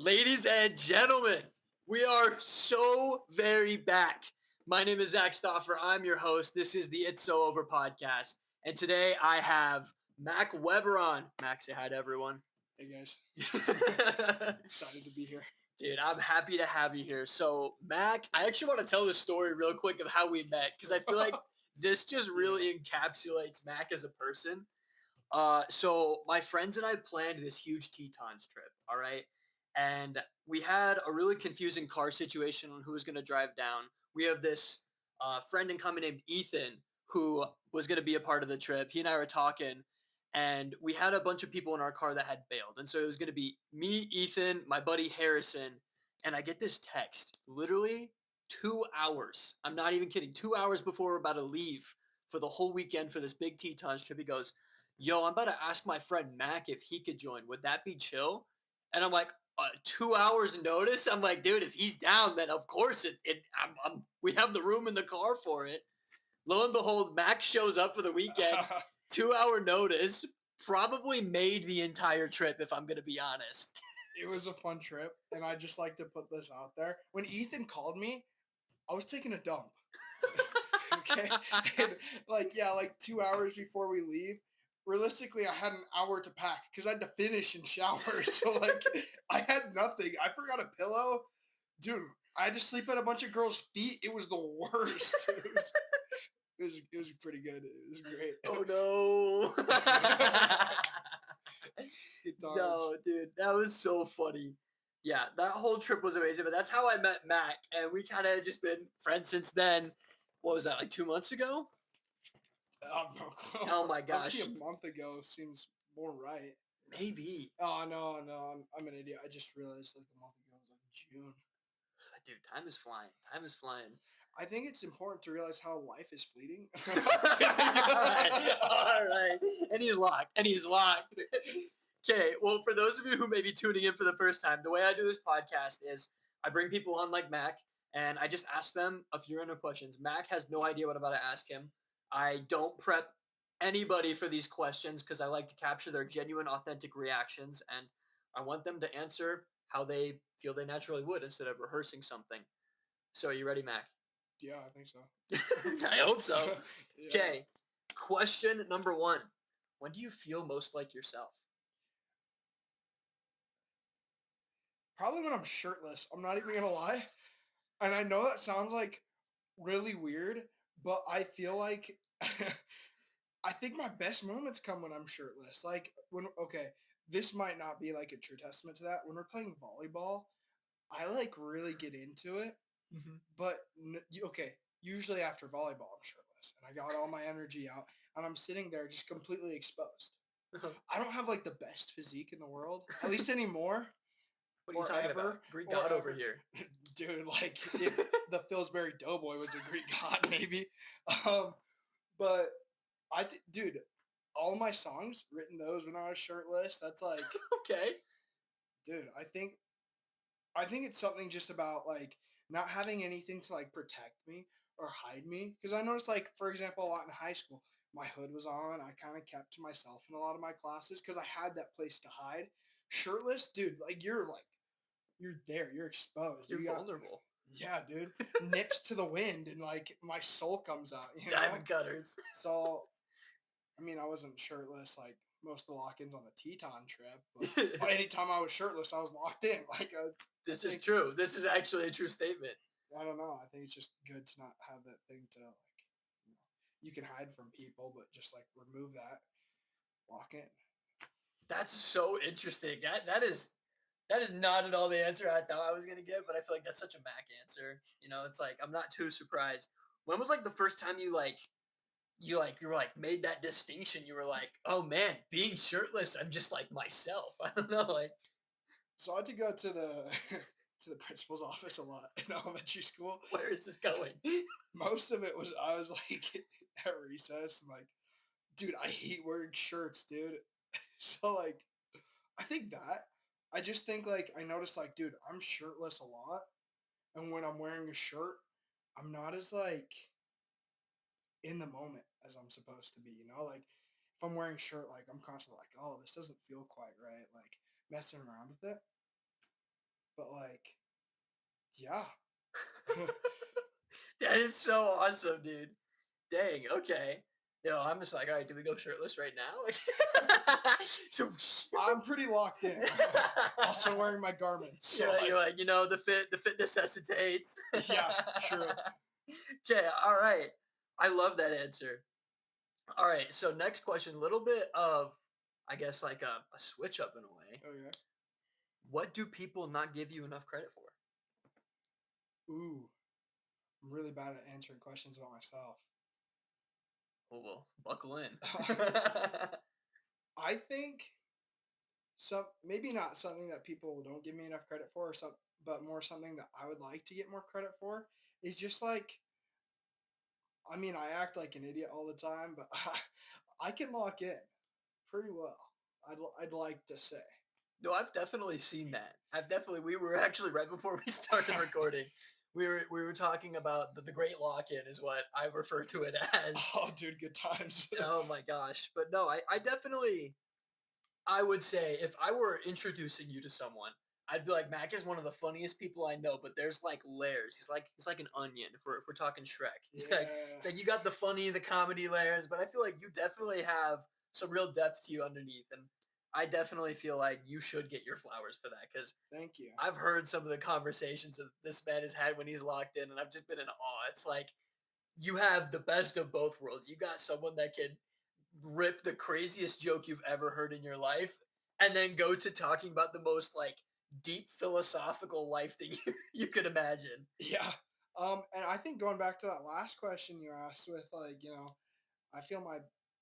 Ladies and gentlemen, we are so very back. My name is Zach Stoffer. I'm your host. This is the It's So Over podcast. And today I have Mack Weber on. Mack, say hi to everyone. Hey guys, Dude, excited to be here. I'm happy to have you here. So, Mack, I actually want to tell the story real quick of how we met because I feel like this just really encapsulates Mack as a person. So my friends and I planned this huge Tetons trip, all right? And we had a really confusing car situation on who was going to drive down. We have this friend in common named Ethan who was going to be a part of the trip. He and I were talking, and we had a bunch of people in our car that had bailed. And so it was going to be me, Ethan, my buddy Harrison, and I get this text literally 2 hours. I'm not even kidding. 2 hours before we're about to leave for the whole weekend for this big Tetons trip. He goes, yo, I'm about to ask my friend Mack if he could join. Would that be chill? And I'm like, 2 hours notice? I'm like, dude, if he's down, then of course we have the room in the car for it. Lo and behold, Mack shows up for the weekend, 2 hour notice, probably made the entire trip, if I'm going to be honest. It was a fun trip, and I just like to put this out there. When Ethan called me, I was taking a dump. Okay, and like 2 hours before we leave. Realistically, I had an hour to pack because I had to finish and shower. So like, I had nothing. I forgot a pillow, dude. I had to sleep at a bunch of girls' feet. It was the worst. It was pretty good. It was great. Oh no. No, dude, that was so funny. Yeah, that whole trip was amazing, but that's how I met Mack, and we kind of just been friends since then. What was that, like 2 months ago? Oh my gosh. Actually, a month ago seems more right. Maybe. Oh, no, I'm an idiot. I just realized like a month ago was like June. Dude, time is flying. Time is flying. I think it's important to realize how life is fleeting. All right. And he's locked. Okay, well, for those of you who may be tuning in for the first time, the way I do this podcast is I bring people on like Mack, and I just ask them a few random questions. Mack has no idea what I'm about to ask him. I don't prep anybody for these questions because I like to capture their genuine, authentic reactions, and I want them to answer how they feel they naturally would instead of rehearsing something. So, are you ready, Mack? Yeah, I think so. I hope so. Yeah. Okay, question number 1. When do you feel most like yourself? Probably when I'm shirtless. I'm not even gonna lie. And I know that sounds like really weird, but I feel like I think my best moments come when I'm shirtless. Like this might not be like a true testament to that. When we're playing volleyball, I like really get into it. Mm-hmm. But usually after volleyball, I'm shirtless and I got all my energy out, and I'm sitting there just completely exposed. I don't have like the best physique in the world, at least anymore. What are you talking about? Greek god over here. Dude, like if the Pillsbury Doughboy was a Greek god, maybe. But dude, all my songs written those when I was shirtless. That's like Okay. Dude, I think it's something just about like not having anything to like protect me or hide me. Because I noticed, like, for example, a lot in high school, my hood was on. I kind of kept to myself in a lot of my classes because I had that place to hide. Shirtless, dude, like you're there, you're exposed. You're vulnerable. Yeah, dude. Nips to the wind and like my soul comes out. Diamond cutters. So, I mean, I wasn't shirtless like most of the lock-ins on the Teton trip, but anytime I was shirtless, I was locked in. Like, this is true. This is actually a true statement. I don't know. I think it's just good to not have that thing to like, you can hide from people, but just like remove that, lock in. That's so interesting. That is not at all the answer I thought I was gonna get, but I feel like that's such a Mack answer. You know, it's like I'm not too surprised. When was like the first time you were like made that distinction? You were like, oh man, being shirtless, I'm just like myself. I don't know, like. So I had to go to the to the principal's office a lot in elementary school. Where is this going? Most of it was I was like at recess and like, dude, I hate wearing shirts, dude. So like, I just think like I noticed like, dude, I'm shirtless a lot, and when I'm wearing a shirt, I'm not as like in the moment as I'm supposed to be. You know, like if I'm wearing a shirt, like I'm constantly like, oh, this doesn't feel quite right. Like messing around with it. But like, yeah. That is so awesome, dude. Dang. Okay. I'm just like, all right. Do we go shirtless right now? Like, so, I'm pretty locked in. Also wearing my garments. So you're like, the fit necessitates. yeah, true. Okay. All right. I love that answer. All right. So next question, a little bit of, I guess, like a switch up in a way. Okay. What do people not give you enough credit for? Ooh, I'm really bad at answering questions about myself. Well, buckle in. I think some maybe not something that people don't give me enough credit for, or some, but more something that I would like to get more credit for is just like, I mean, I act like an idiot all the time, but I can lock in pretty well. I'd like to say. No, I've definitely seen that. We were actually right before we started recording. We were talking about the great lock-in is what I refer to it as. Oh, dude, good times. Oh my gosh. But no, I definitely I would say if I were introducing you to someone, I'd be like, Mac is one of the funniest people I know, but there's like layers. He's like an onion if we're talking Shrek. It's Yeah. like you got the funny, the comedy layers, but I feel like you definitely have some real depth to you underneath. And I definitely feel like you should get your flowers for that because Thank you. I've heard some of the conversations that this man has had when he's locked in, and I've just been in awe. It's like you have the best of both worlds. You got someone that can rip the craziest joke you've ever heard in your life, and then go to talking about the most like deep philosophical life thing you could imagine. Yeah. And I think going back to that last question you asked with like, I feel my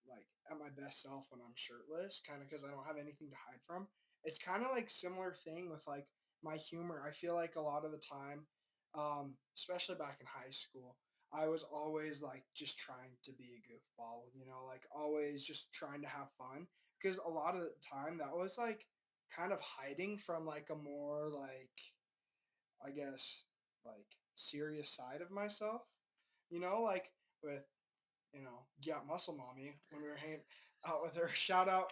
like at my best self when I'm shirtless, kind of because I don't have anything to hide from. It's kind of like similar thing with like my humor. I feel like a lot of the time, especially back in high school, I was always like just trying to be a goofball, like always just trying to have fun. Because a lot of the time that was like kind of hiding from like a more like, I guess, like serious side of myself, like with Got Muscle Mommy when we were hanging out with her. Shout out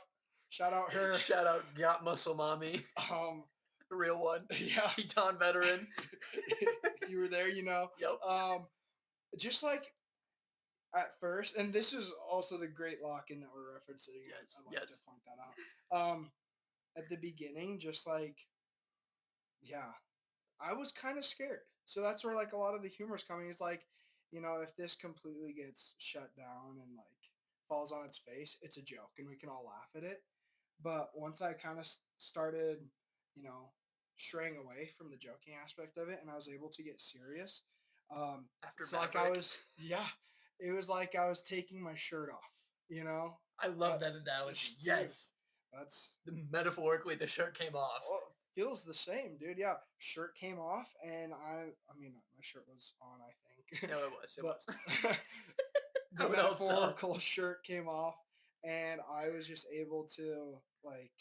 her. Shout out, got muscle mommy, Um, the real one, yeah, Teton veteran. if you were there, Yep. Um, just like at first, and this is also the great lock-in that we're referencing. Yes. I'd like to Yes. point that out. At the beginning, just like, yeah, I was kind of scared. So that's where like a lot of the humor's coming. Is like, if this completely gets shut down and like falls on its face, it's a joke and we can all laugh at it. But once I kind of started, you know, straying away from the joking aspect of it, and I was able to get serious, After it's like Maverick. yeah, it was like I was taking my shirt off. You know, I love that analogy. dude, Yes. that's Metaphorically, the shirt came off. well, feels the same, dude. Yeah, shirt came off, and I mean, my shirt was on, I think, No, it was. It but was. I the would hope so. metaphorical shirt came off, and I was just able to like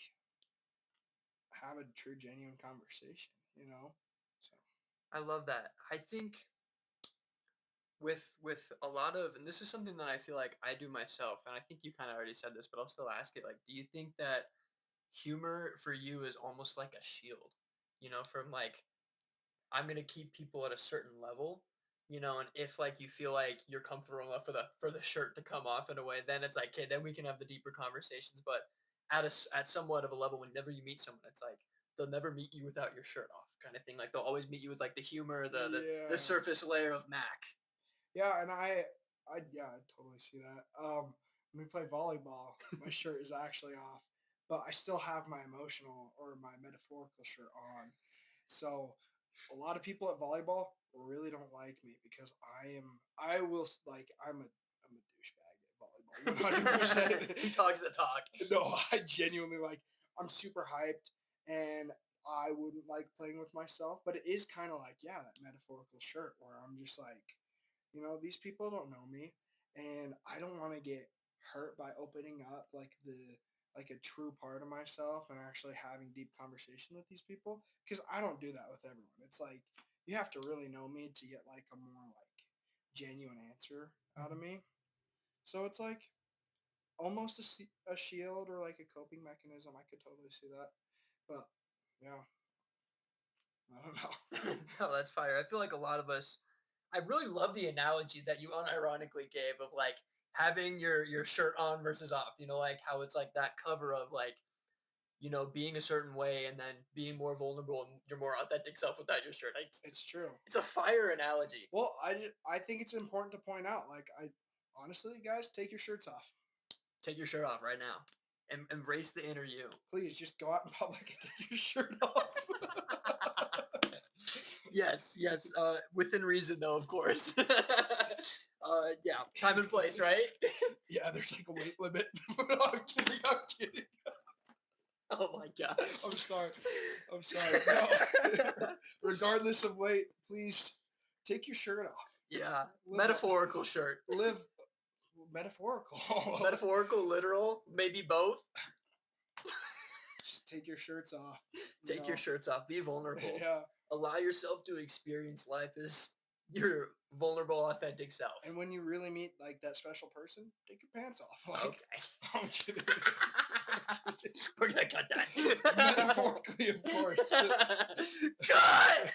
have a true, genuine conversation. So I love that. I think with a lot of, and this is something that I feel like I do myself, and I think you kind of already said this, but I'll still ask it. Like, do you think that humor for you is almost like a shield? From like I'm gonna keep people at a certain level, and if like you feel like you're comfortable enough for the shirt to come off in a way, then it's like, okay, then we can have the deeper conversations. But at somewhat of a level, whenever you meet someone, it's like they'll never meet you without your shirt off, kind of thing. Like they'll always meet you with like the humor, the yeah, surface layer of Mac. yeah, and I totally see that. When we play volleyball, my shirt is actually off, but I still have my emotional or my metaphorical shirt on. So a lot of people at volleyball really don't like me because I will like I'm a douchebag at volleyball 100%. He talks the talk. No, I genuinely like I'm super hyped and I wouldn't like playing with myself, but it is kind of like, yeah, that metaphorical shirt where I'm just like, these people don't know me and I don't want to get hurt by opening up like a true part of myself and actually having deep conversation with these people because I don't do that with everyone. It's like you have to really know me to get like a more like genuine answer out of me. So it's like almost a shield or like a coping mechanism. I could totally see that. But yeah, I don't know. No, that's fire. I feel like a lot of us. I really love the analogy that you unironically gave of like having your shirt on versus off. You know, like how it's like that cover of like being a certain way and then being more vulnerable and your more authentic self without your shirt. It's true. It's a fire analogy. Well, I think it's important to point out, like, I honestly, guys, take your shirts off. Take your shirt off right now. And embrace the inner you. Please just go out in public and take your shirt off. Yes, yes. Within reason, though, of course. Yeah, time and place, right? Yeah, there's like a weight limit. I'm kidding. I'm kidding. Oh my gosh. I'm sorry. I'm sorry. No. Regardless of weight, please take your shirt off. Yeah, metaphorical shirt. Live metaphorical. Metaphorical, literal, maybe both. Just take your shirts off. Take your shirts off. Be vulnerable. Yeah. Allow yourself to experience life as your vulnerable, authentic self. And when you really meet like that special person, take your pants off. Like, Okay. I'm kidding. We're gonna cut that. Metaphorically, of course. Cut!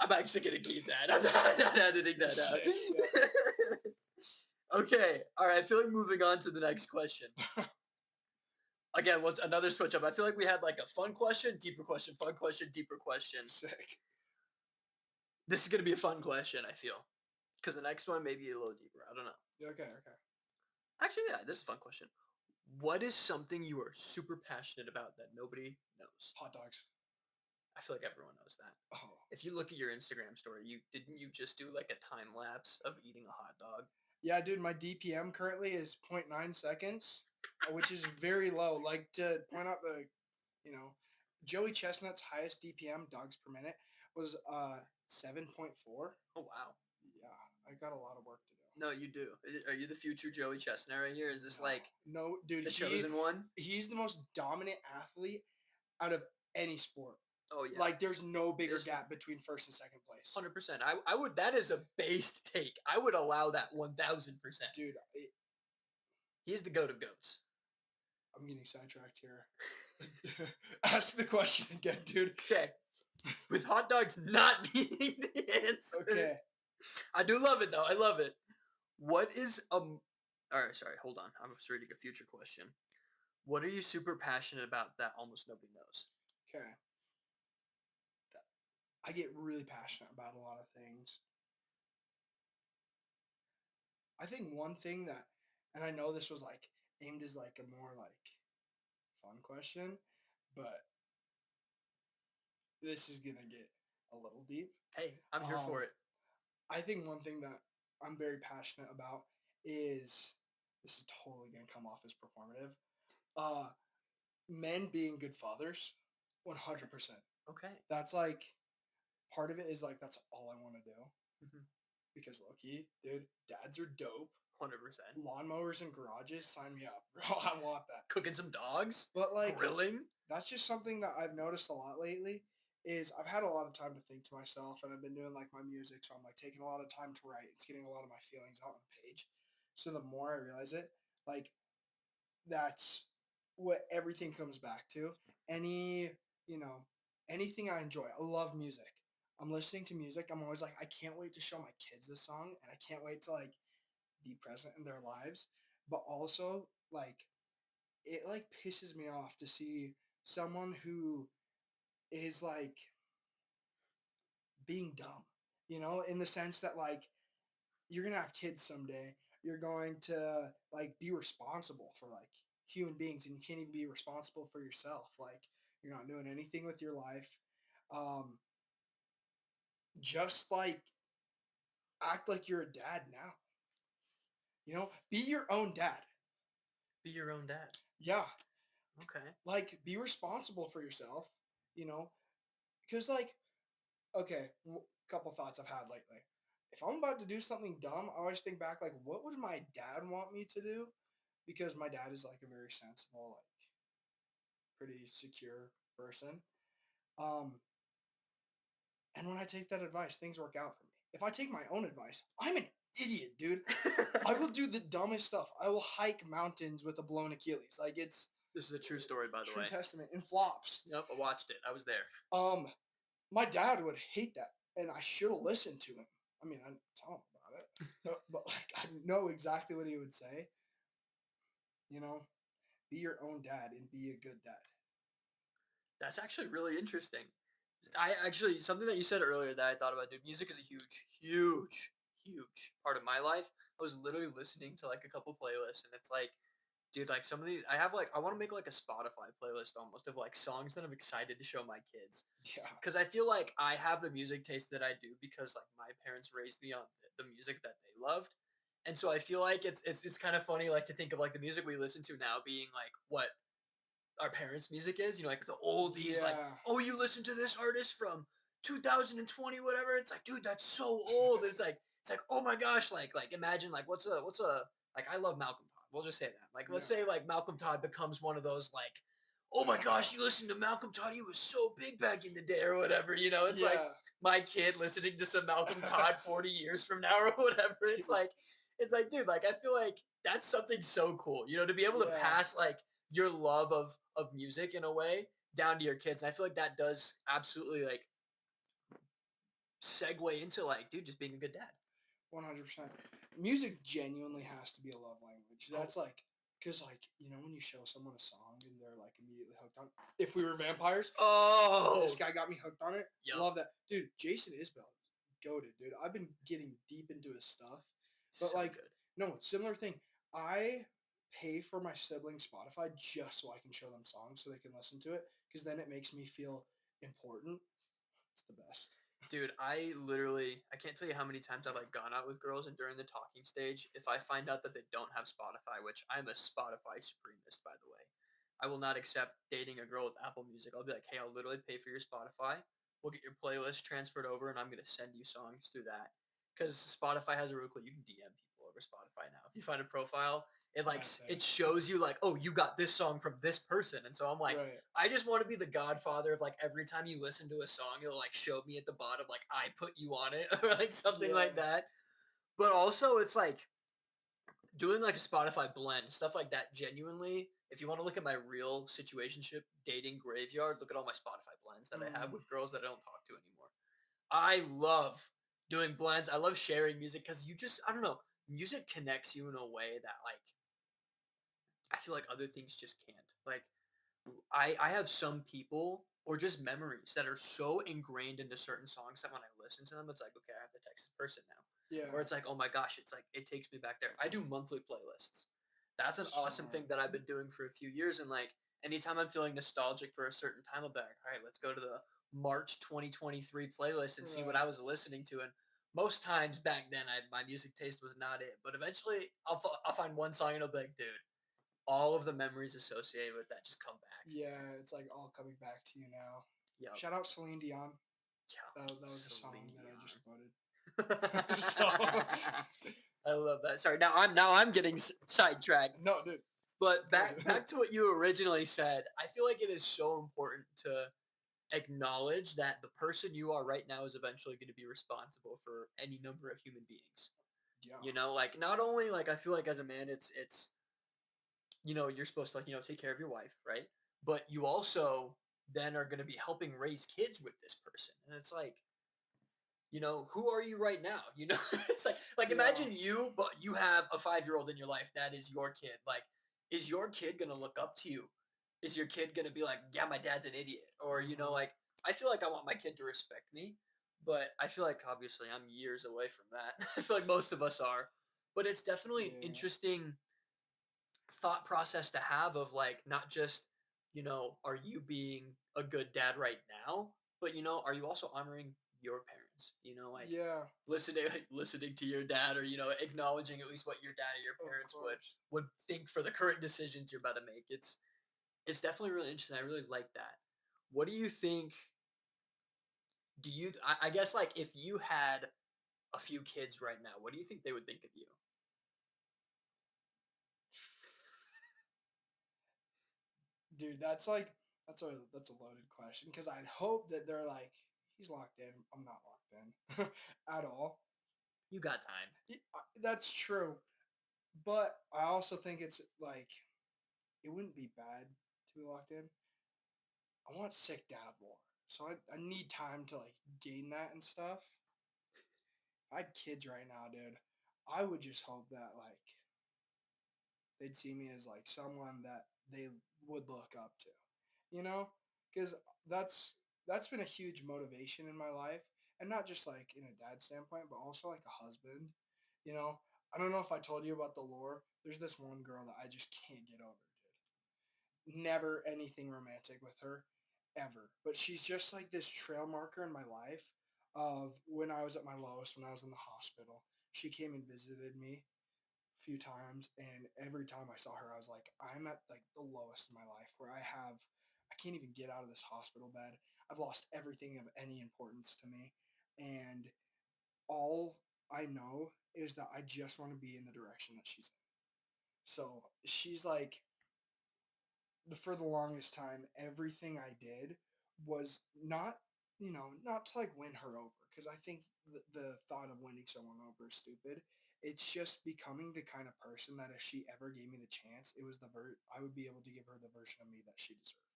I'm actually gonna keep that. I'm not editing that out. Okay. All right. I feel like moving on to the next question. Again, what's another switch up? I feel like we had like a fun question, deeper question, fun question, deeper question. Sick. This is gonna be a fun question, I feel, because the next one may be a little deeper. I don't know. Okay. Actually, yeah, this is a fun question. What is something you are super passionate about that nobody knows? Hot dogs. I feel like everyone knows that. Oh. If you look at your Instagram story, you just do like a time lapse of eating a hot dog? Yeah, dude, my DPM currently is 0.9 seconds, which is very low. Like, to point out Joey Chestnut's highest DPM, dogs per minute, was 7.4. Oh wow. Yeah, I got a lot of work to do. No, you do. Are you the future Joey Chestnut right here? Is this like no, dude? The chosen one? He's the most dominant athlete out of any sport. Oh yeah. Like, there's no bigger gap between first and second place. 100%. I would. That is a based take. I would allow that 1000%. Dude, He's the goat of goats. I'm getting sidetracked here. Ask the question again, dude. Okay. With hot dogs not being the answer. Okay. I do love it though. I love it. What is all right, sorry, hold on. I'm just reading a future question. What are you super passionate about that almost nobody knows? Okay. I get really passionate about a lot of things. I think one thing that, and I know this was like aimed as like a more like fun question, but this is gonna get a little deep. Hey, I'm here for it. I think one thing that I'm very passionate about is, this is totally gonna come off as performative, men being good fathers. 100%. Okay. That's like, part of it is like, that's all I want to do. Mm-hmm. Because low-key, dude, dads are dope. 100%. Lawnmowers and garages, sign me up, bro. I want that. Cooking some dogs? But like, grilling? That's just something that I've noticed a lot lately. Is I've had a lot of time to think to myself, and I've been doing like my music, so I'm like taking a lot of time to write. It's getting a lot of my feelings out on page. So the more I realize it, like, that's what everything comes back to. Anything I enjoy. I love music. I'm listening to music. I'm always like, I can't wait to show my kids this song, and I can't wait to like be present in their lives. But also, like, it like pisses me off to see someone who is like being dumb, in the sense that like, you're gonna have kids someday. You're going to like be responsible for like human beings, and you can't even be responsible for yourself. Like, you're not doing anything with your life. Just like act like you're a dad now. Be your own dad. Be your own dad. Yeah. Okay. Like, be responsible for yourself, because like, okay, couple thoughts I've had lately. If I'm about to do something dumb, I always think back, like, what would my dad want me to do? Because my dad is like a very sensible, like, pretty secure person. And when I take that advice, things work out for me. If I take my own advice, I'm an idiot, dude. I will do the dumbest stuff. I will hike mountains with a blown Achilles. Like, it's This is a true story, by the True way. testament in flops. Yep, I watched it. I was there. Um, my dad would hate that, and I should have listened to him. I mean, I didn't tell him about it, but like I know exactly what he would say. You know, be your own dad and be a good dad. That's actually really interesting. I actually something that you said earlier that I thought about, dude. Music is a huge, huge, huge part of my life. I was literally listening to like a couple playlists, and it's like, dude, like some of these, I have like, I want to make like a Spotify playlist almost of like songs that I'm excited to show my kids, Yeah, because I feel like I have the music taste that I do because like my parents raised me on the music that they loved, and so I feel like it's kind of funny like to think of like the music we listen to now being like what our parents' music is, you know, like the oldies, like, yeah, oh, you listen to this artist from 2020, whatever. It's like, dude, that's so old. And it's like, oh my gosh, like imagine like what's a like I love Malcolm Todd. We'll just say that. Like, let's say like Malcolm Todd becomes one of those like, oh my yeah, gosh, you listen to Malcolm Todd, he was so big back in the day or whatever, you know. It's like yeah. my kid listening to some Malcolm Todd 40 years from now or whatever. It's like, dude, like I feel like that's something so cool, you know, to be able to Yeah, pass like your love of music in a way down to your kids. And I feel like that does absolutely like segue into like, dude, just being a good dad. 100%. Music genuinely has to be a love language. Oh, That's like, because like when you show someone a song and they're like immediately hooked on. If we were vampires, this oh, guy got me hooked on it. yup, Love that, dude. Jason Isbell, goated, dude. I've been getting deep into his stuff, but so like, good. no, similar thing. I pay for my siblings Spotify just so I can show them songs so they can listen to it because then it makes me feel important. It's the best. Dude, I can't tell you how many times I've like gone out with girls and during the talking stage, if I find out that they don't have Spotify, which I'm a Spotify supremacist, by the way, I will not accept dating a girl with Apple Music. I'll be like, hey, I'll literally pay for your Spotify. We'll get your playlist transferred over, and I'm gonna send you songs through that. Because Spotify has a rule you can DM people over Spotify now. If you find a profile, It's it the like best thing. it shows you like, oh, you got this song from this person, and so I'm like, Right. I just want to be the godfather of like every time you listen to a song, it'll like show me at the bottom like I put you on it or like something Yeah. like that. But also it's like doing like a Spotify blend, stuff like that genuinely. If you want to look at my real situationship dating graveyard, look at all my Spotify blends that I have Mm, with girls that I don't talk to anymore. I love doing blends. I love sharing music because you just I don't know, music connects you in a way that like I feel like other things just can't. Like I have some people or just memories that are so ingrained into certain songs that when I listen to them, it's like, okay, I have to text this person now. Or yeah. it's like, oh my gosh, it's like it takes me back there. I do monthly playlists. That's an awesome thing Smart. that I've been doing for a few years. And like anytime I'm feeling nostalgic for a certain time, I'll be like, all right, let's go to the March 2023 playlist and see what I Right. was listening to. And most times back then, my music taste was not it. But eventually, I'll find one song and I'll be like, dude, all of the memories associated with that just come back. Yeah, it's like all coming back to you now. Yep. Shout out Celine Dion. Yeah. That was a song Celine that I just Dion. quoted. So I love that. Sorry, now I'm getting sidetracked. no, dude, But back good. back to what you originally said. I feel like it is so important to acknowledge that the person you are right now is eventually going to be responsible for any number of human beings. Yeah. You know, like not only like I feel like as a man, it's you know you're supposed to like you know take care of your wife, right? But you also then are going to be helping raise kids with this person, and it's like you know who are you right now, you know. It's like Yeah. imagine you but you have a 5-year-old in your life that is your kid, like is your kid gonna look up to you, is your kid gonna be like yeah my dad's an idiot, or you know Hmm. like I feel like I want my kid to respect me, but I feel like obviously I'm years away from that. I feel like most of us are, but it's definitely an Yeah. interesting thought process to have of like not just you know are you being a good dad right now, but you know are you also honoring your parents, you know like Yeah. listening to your dad or you know acknowledging at least what your dad or your Of parents course. would think for the current decisions you're about to make. It's definitely really interesting. I really like that. What do you think? Do you I guess like if you had a few kids right now, what do you think they would think of you? Dude, that's a loaded question because I'd hope that they're like he's locked in. I'm not locked in at all. You got time. That's true, but I also think it's like it wouldn't be bad to be locked in. I want sick dad lore. So I need time to like gain that and stuff. If I had kids right now, dude, I would just hope that like they'd see me as like someone that they would look up to, you know? Because that's been a huge motivation in my life, and not just like in a dad standpoint, but also like a husband. You know, I don't know if I told you about the lore. There's this one girl that I just can't get over, dude. Never anything romantic with her, ever. But she's just like this trail marker in my life of when I was at my lowest, when I was in the hospital. She came and visited me few times, and every time I saw her I was like, I'm at like the lowest in my life where I can't even get out of this hospital bed. I've lost everything of any importance to me, and all I know is that I just want to be in the direction that she's in. So she's like, for the longest time, everything I did was not, not to like win her over, because I think the thought of winning someone over is stupid. It's just becoming the kind of person that if she ever gave me the chance, it was I would be able to give her the version of me that she deserved.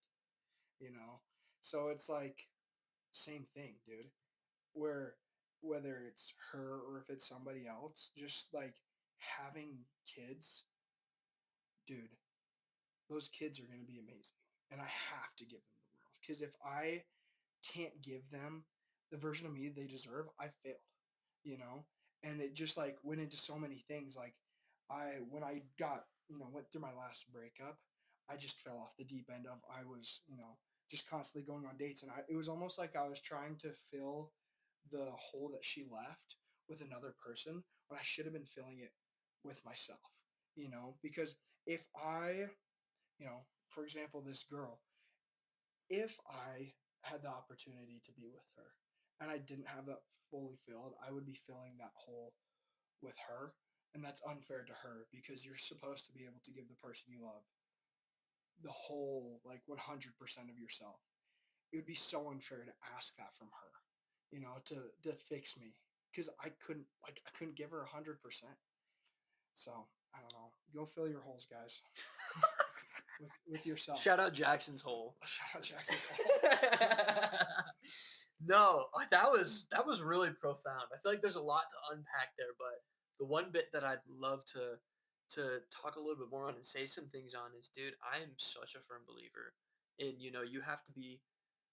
You know, so it's like same thing, dude. Where whether it's her or if it's somebody else, just like having kids, dude, those kids are going to be amazing. And I have to give them the world. Because if I can't give them the version of me they deserve, I failed, you know? And it just like went into so many things. Like, when I got, went through my last breakup, I just fell off the deep end of, I was, just constantly going on dates. And it was almost like I was trying to fill the hole that she left with another person when I should have been filling it with myself, because if I, for example, this girl, if I had the opportunity to be with her and I didn't have that fully filled, I would be filling that hole with her. And that's unfair to her because you're supposed to be able to give the person you love the whole, like 100% of yourself. It would be so unfair to ask that from her, to fix me, because I couldn't give her 100%. So I don't know. Go fill your holes, guys, with yourself. Shout out Jackson's hole. Shout out Jackson's hole. No, that was really profound. I feel like there's a lot to unpack there, but the one bit that I'd love to talk a little bit more on and say some things on is, dude, I am such a firm believer in, you have to be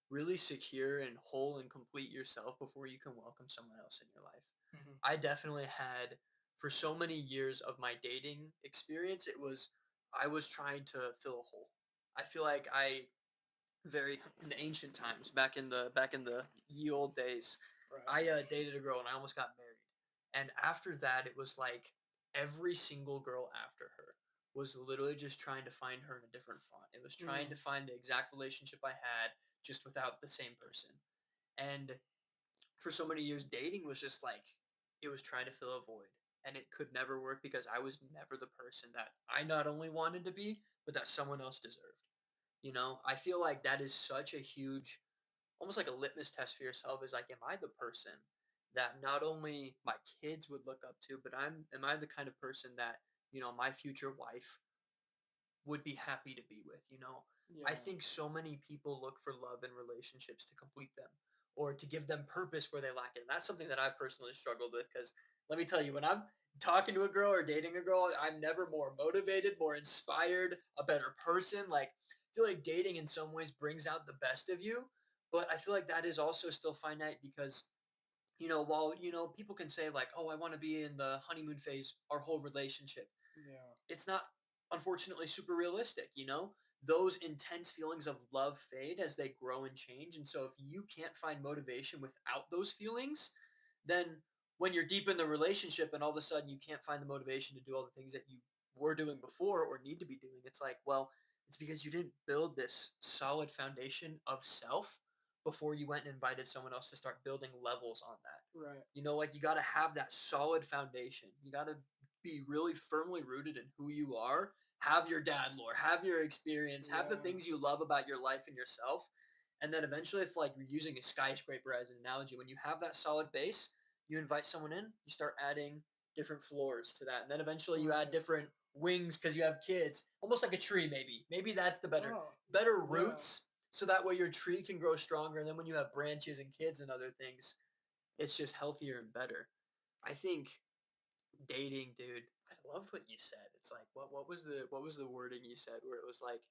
really secure and whole and complete yourself before you can welcome someone else in your life. Mm-hmm. I definitely had, for so many years of my dating experience, I was trying to fill a hole. I feel like I very in the ancient times, back in the ye old days, Right. I dated a girl and I almost got married. And after that, it was like every single girl after her was literally just trying to find her in a different font. It was trying Mm. to find the exact relationship I had, just without the same person. And for so many years, dating was just like it was trying to fill a void, and it could never work because I was never the person that I not only wanted to be, but that someone else deserved. I feel like that is such a huge, almost like a litmus test for yourself, is like, am I the person that not only my kids would look up to, but am I the kind of person that, my future wife would be happy to be with, I Yeah. think so many people look for love in relationships to complete them or to give them purpose where they lack it. And that's something that I personally struggled with because let me tell you, when I'm talking to a girl or dating a girl, I'm never more motivated, more inspired, a better person. Like, I feel like dating in some ways brings out the best of you, but I feel like that is also still finite because while people can say like, oh, I want to be in the honeymoon phase our whole relationship, Yeah. it's not, unfortunately, super realistic. Those intense feelings of love fade as they grow and change, and so if you can't find motivation without those feelings, then when you're deep in the relationship and all of a sudden you can't find the motivation to do all the things that you were doing before or need to be doing, it's like, well, it's because you didn't build this solid foundation of self before you went and invited someone else to start building levels on that. Right. Like, you got to have that solid foundation. You got to be really firmly rooted in who you are. Have your dad lore, have your experience, have the Yeah. things you love about your life and yourself. And then eventually, if like you're using a skyscraper as an analogy, when you have that solid base, you invite someone in, you start adding different floors to that. And then eventually you add Right. different wings because you have kids, almost like a tree. Maybe that's the Oh, better yeah. roots, so that way your tree can grow stronger. And then when you have branches and kids and other things, it's just healthier and better. I think dating, dude. I love what you said. It's like what was the wording you said where it was like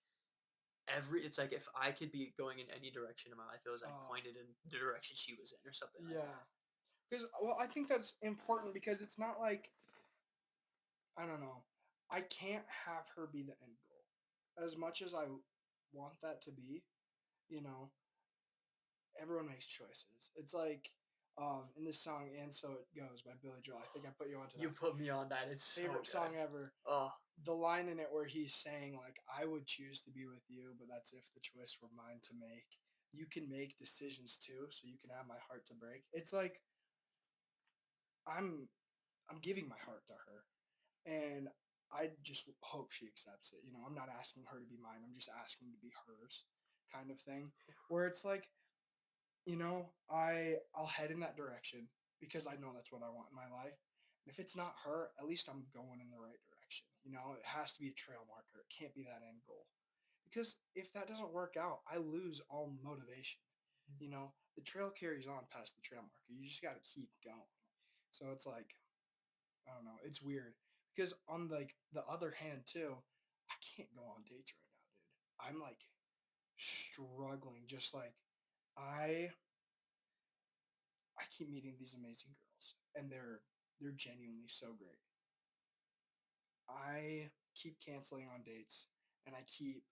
it's like if I could be going in any direction in my life, it was like Oh, pointed in the direction she was in or something like yeah. that. Because well, I think that's important because it's not like I don't know. I can't have her be the end goal. As much as I want that to be, you know, everyone makes choices. It's like in this song "And So It Goes" by Billy Joel. I think I put you onto You that. put me on that. It's so Favorite good. song ever. Oh, The line in it where he's saying like, "I would choose to be with you, but that's if the choice were mine to make. You can make decisions too, so you can have my heart to break." It's like I'm I'm giving my heart to her, and I just hope she accepts it. I'm not asking her to be mine. I'm just asking to be hers, kind of thing. Where it's like, I'll head in that direction because I know that's what I want in my life. And if it's not her, at least I'm going in the right direction. It has to be a trail marker. It can't be that end goal. Because if that doesn't work out, I lose all motivation. The trail carries on past the trail marker. You just got to keep going. So it's like, I don't know. It's weird because on like the other hand too, I can't go on dates right now, dude. I'm like struggling. Just like I I keep meeting these amazing girls, and they're genuinely so great. I keep canceling on dates, and I keep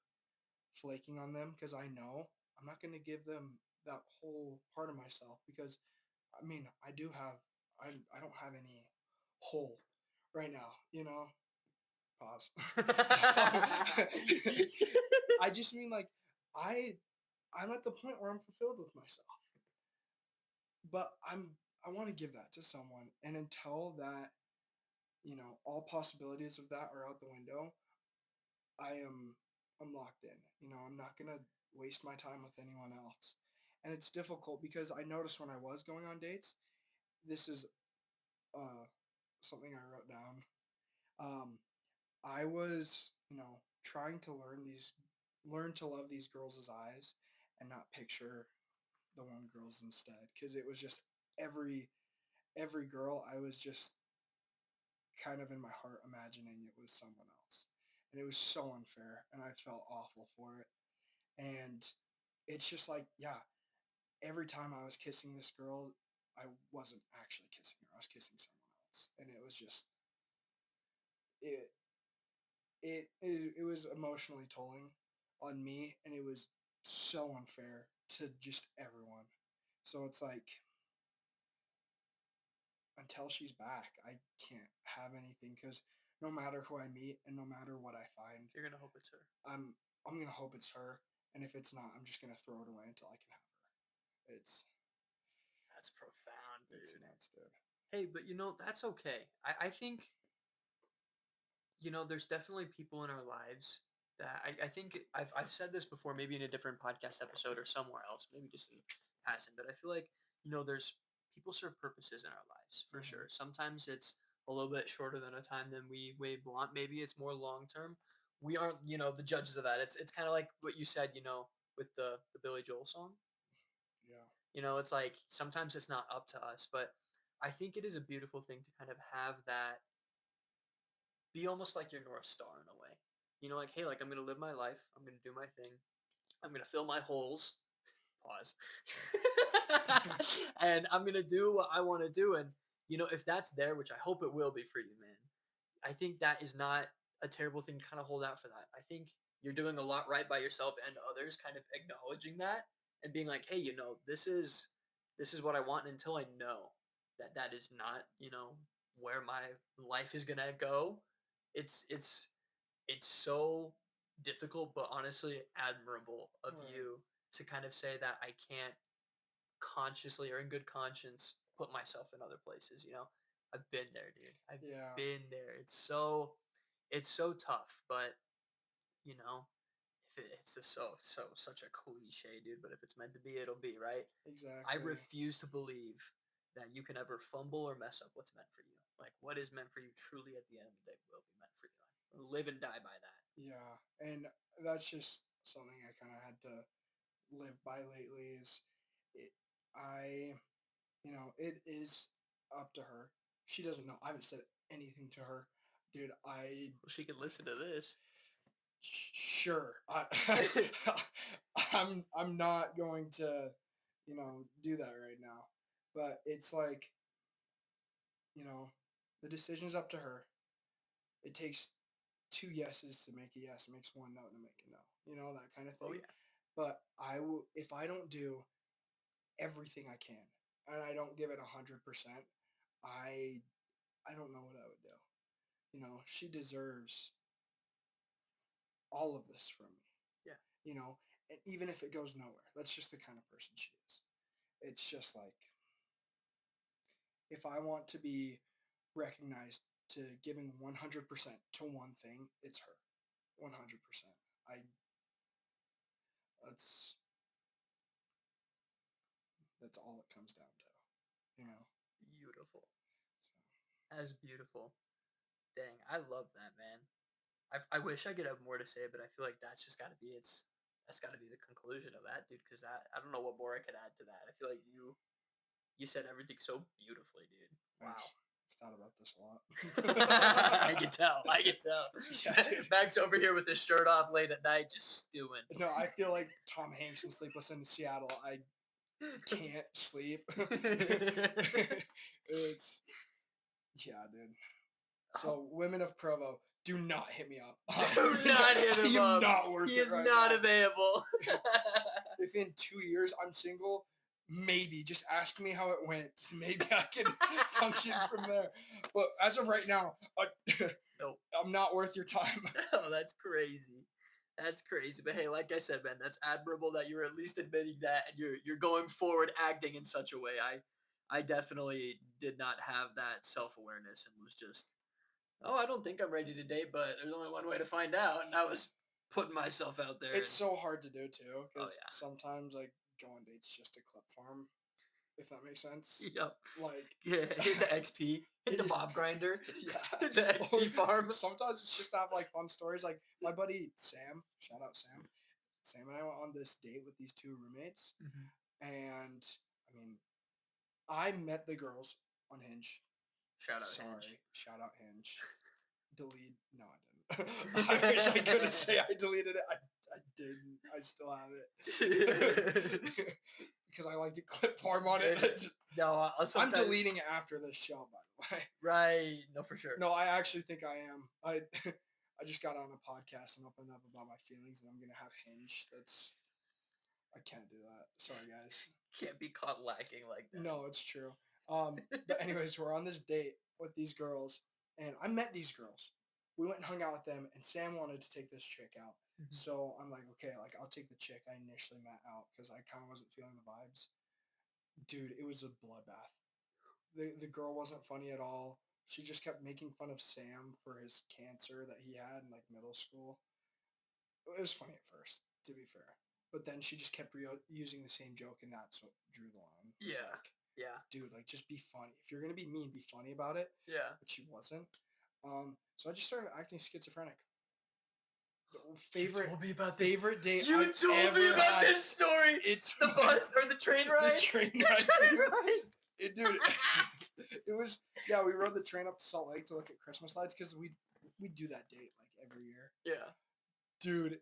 flaking on them because I know I'm not gonna give them that whole part of myself because I mean I don't have any hole right now. Pause. I just mean like I I'm at the point where I'm fulfilled with myself. But I want to give that to someone, and until that, all possibilities of that are out the window, I'm locked in. I'm not going to waste my time with anyone else. And it's difficult because I noticed when I was going on dates, this is uh something I wrote down. Um I was, trying to learn to love these girls' eyes and not picture the one girl's instead because it was just every girl I was just kind of in my heart imagining it was someone else. And it was so unfair and I felt awful for it. And it's just like, yeah, every time I was kissing this girl, I wasn't actually kissing her. I was kissing someone else. And it was just it it was emotionally tolling on me and it was so unfair to just everyone. So it's like until she's back, I can't have anything because no matter who I meet and no matter what I find, you're gonna hope it's her. I'm gonna hope it's her. And if it's not, I'm just gonna throw it away until I can have her. That's profound, It's dude. nuts, dude. Hey, but that's okay. I think there's definitely people in our lives that I think I've said this before, maybe in a different podcast episode or somewhere else, maybe just in passing, but I feel like, there's people serve purposes in our lives for Mm-hmm. sure. Sometimes it's a little bit shorter than a time than we want. Maybe it's more long term. We aren't, the judges of that. It's kind of like what you said, with the Billy Joel song. Yeah. It's like sometimes it's not up to us, but I think it is a beautiful thing to kind of have that be almost like your North Star in a way. Like, hey, like I'm gonna live my life. I'm gonna do my thing. I'm gonna fill my holes. Pause. And I'm gonna do what I want to do. And if that's there, which I hope it will be for you, man, I think that is not a terrible thing to kind of hold out for that. I think you're doing a lot right by yourself and others, kind of acknowledging that and being like, hey, this is what I want. And until I know that that is not, where my life is gonna go, it's it's so difficult, but honestly admirable of Right. you to kind of say that I can't consciously or in good conscience put myself in other places. I've been there, dude. I've Yeah. been there. It's so tough, but you know, if it's just so such a cliche, dude. But if it's meant to be, it'll be, right? I Exactly. refuse to believe that you can ever fumble or mess up what's meant for you. Like what is meant for you truly at the end of the day will be meant for you. I live and die by that. Yeah, and that's just something I kind of had to live by lately. Is it, I, it is up to her. She doesn't know. I haven't said anything to her, dude. Well, she can listen to this. Sure. I'm not going to, do that right now. But it's like, the decision's up to her. It takes two yeses to make a yes. It makes one no to make a no. That kind of Oh thing. yeah. But I will, if I don't do everything I can and I don't give it 100%, I I don't know what I would do. She deserves all of this from me. Yeah. And even if it goes nowhere, that's just the kind of person she is. It's just like, if I want to be recognized to giving 100% to one thing, it's her. 100%. I that's that's all it comes down to. Beautiful. So. That's beautiful. Dang, I love that, man. I wish I could have more to say, but I feel like that's just got to be that's got to be the conclusion of that, dude. Because I don't know what more I could add to that. I feel like you said everything so beautifully, dude. Wow. Thanks. I've thought about this a lot. I can tell. I can tell. Yeah, Mack's over here with his shirt off late at night, just stewing. No, I feel like Tom Hanks in Sleepless in Seattle. I can't sleep. It's dude. So, women of Provo, do not hit me up. Do not hit him up. Not worth he it is right not now. available. If in 2 years I'm single, maybe just ask me how it went. Maybe I can function from there. But as of right now, nope. I'm not worth your time. Oh, that's crazy. That's crazy. But hey, like I said, man, that's admirable that you're at least admitting that and you're going forward acting in such a way. I definitely did not have that self-awareness and was just, oh, I don't think I'm ready to date, but there's only one way to find out, and I was putting myself out there. It's so hard to do too, because yeah. sometimes like go on dates just to clip farm, if that makes sense. Yep. Like hit the XP, hit the mob grinder, yeah, hit the XP farm. Sometimes it's just to have like fun stories. Like my buddy Sam, shout out Sam. Sam and I went on this date with these two roommates, and I mean, I met the girls on Hinge. Shout out Hinge. Shout out Hinge. Delete. No, I didn't. I wish I could say I deleted it. I didn't. I still have it. Because I like to clip farm on it. No, I'm deleting it after this show, by the way. Right. No, for sure. No, I actually think I am. I just got on a podcast and opened up about my feelings, and I'm going to have Hinge. I can't do that. Sorry, guys. Can't be caught lacking like that. No, it's true. But anyways, we're on this date with these girls, and I met these girls. We went and hung out with them, and Sam wanted to take this chick out. So I'm like, okay, like I'll take the chick I initially met out because I kind of wasn't feeling the vibes. Dude, it was a bloodbath. The girl wasn't funny at all. She just kept making fun of Sam for his cancer that he had in like middle school. It was funny at first, to be fair. But then she just kept using the same joke, and that's what drew the line. Yeah. Like, yeah. Dude, like, just be funny. If you're going to be mean, be funny about it. Yeah. But she wasn't. So I just started acting schizophrenic. Favorite date You told me about this story. It's the bus or the train ride. The train ride. Dude, it was we rode the train up to Salt Lake to look at Christmas lights because we do that date like every year. Yeah. Dude,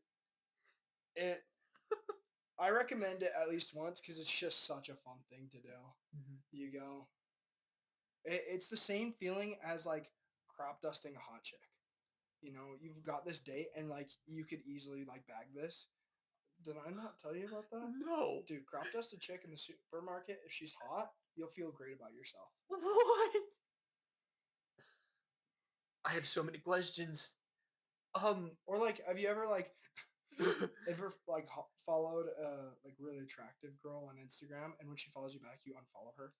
I recommend it at least once because it's just such a fun thing to do. You go. It's the same feeling as like crop dusting a hot chick. You've got this date and like you could easily like bag this. Did I not tell you about that? No. Dude, crop dust a chick in the supermarket. If she's hot, you'll feel great about yourself. What? I have so many questions. Or like, have you ever like followed a like really attractive girl on Instagram, and when she follows you back, you unfollow her?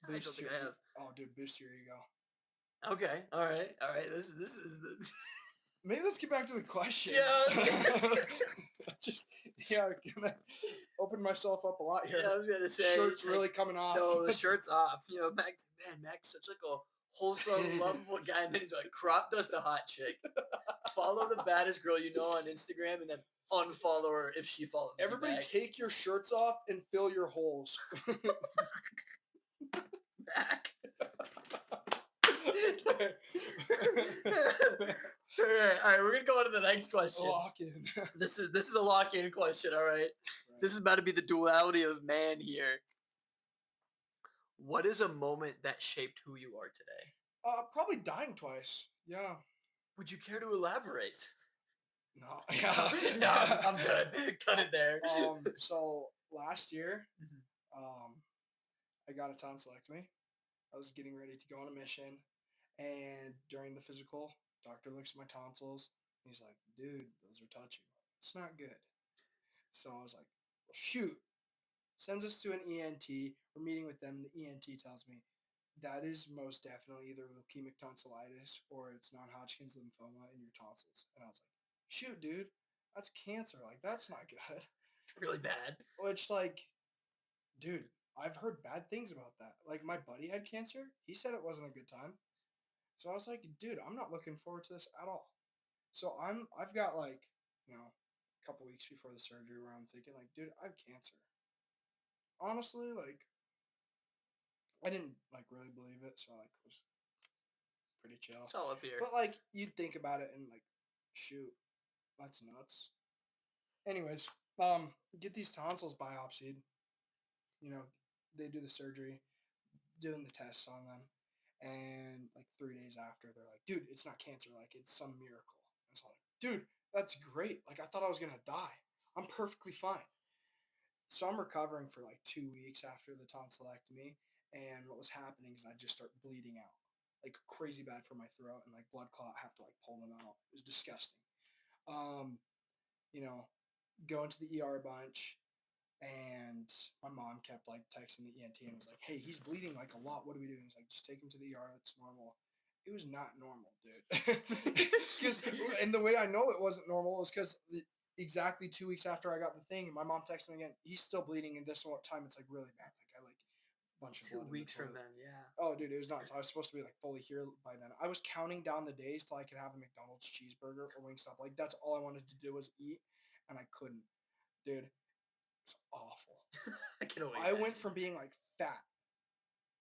I don't think I have. Oh, dude, boost your ego. Okay, all right. This is the. Maybe let's get back to the question. Yeah. Gonna open myself up a lot here. Yeah, I was gonna say shirt's really coming off. No, the shirt's off. Mack's such like a wholesome, lovable guy, and then he's like, crop dust a hot chick. Follow the baddest girl you know on Instagram, and then unfollow her if she follows Everybody you back. take your shirts off and fill your holes. Back. All right, we're gonna go on to the next question. Lock in. This is a lock-in question. All right, this is about to be the duality of man here. What is a moment that shaped who you are today? Probably dying twice. Yeah. Would you care to elaborate? No. No, I'm good. Cut it there. So last year, Mhm. I got a tonsillectomy. I was getting ready to go on a mission, and during the physical, doctor looks at my tonsils. And he's like, "Dude, those are touchy. It's not good." So I was like, well, "Shoot!" Sends us to an ENT. We're meeting with them. The ENT tells me that is most definitely either leukemic tonsillitis or it's non-Hodgkin's lymphoma in your tonsils. And I was like, "Shoot, dude, that's cancer. Like that's not good." It's really bad. Which like, dude, I've heard bad things about that. Like my buddy had cancer. He said it wasn't a good time. So I was like, dude, I'm not looking forward to this at all. So I've got like, a couple weeks before the surgery where I'm thinking like, dude, I have cancer. Honestly, like I didn't like really believe it, so like it was pretty chill. It's all up here. But like you'd think about it and like, shoot, that's nuts. Anyways, get these tonsils biopsied. You know, they do the surgery, doing the tests on them, and like 3 days after, they're like, "Dude, it's not cancer. Like it's some miracle." And so I'm like, "Dude, that's great. Like I thought I was gonna die. I'm perfectly fine." So I'm recovering for like 2 weeks after the tonsillectomy, and what was happening is I just start bleeding out, like crazy bad from my throat, and like blood clot. I have to like pull them out. It was disgusting. Um, you know, going to the ER a bunch, and my mom kept like texting the ENT and was like, "Hey, he's bleeding like a lot. What do we do?" And he's like, "Just take him to the ER. That's normal." It was not normal, dude. Because and the way I know it wasn't normal is because exactly 2 weeks after I got the thing, my mom texted me again. He's still bleeding, and this one time it's like really bad. Like I like a bunch of Two blood. weeks in the from toilet. then, yeah. Oh, dude, it was nuts. I was supposed to be like fully here by then. I was counting down the days till I could have a McDonald's cheeseburger or Wingstop. Like that's all I wanted to do was eat, and I couldn't, dude. It's awful. I can only I went imagine. from being like fat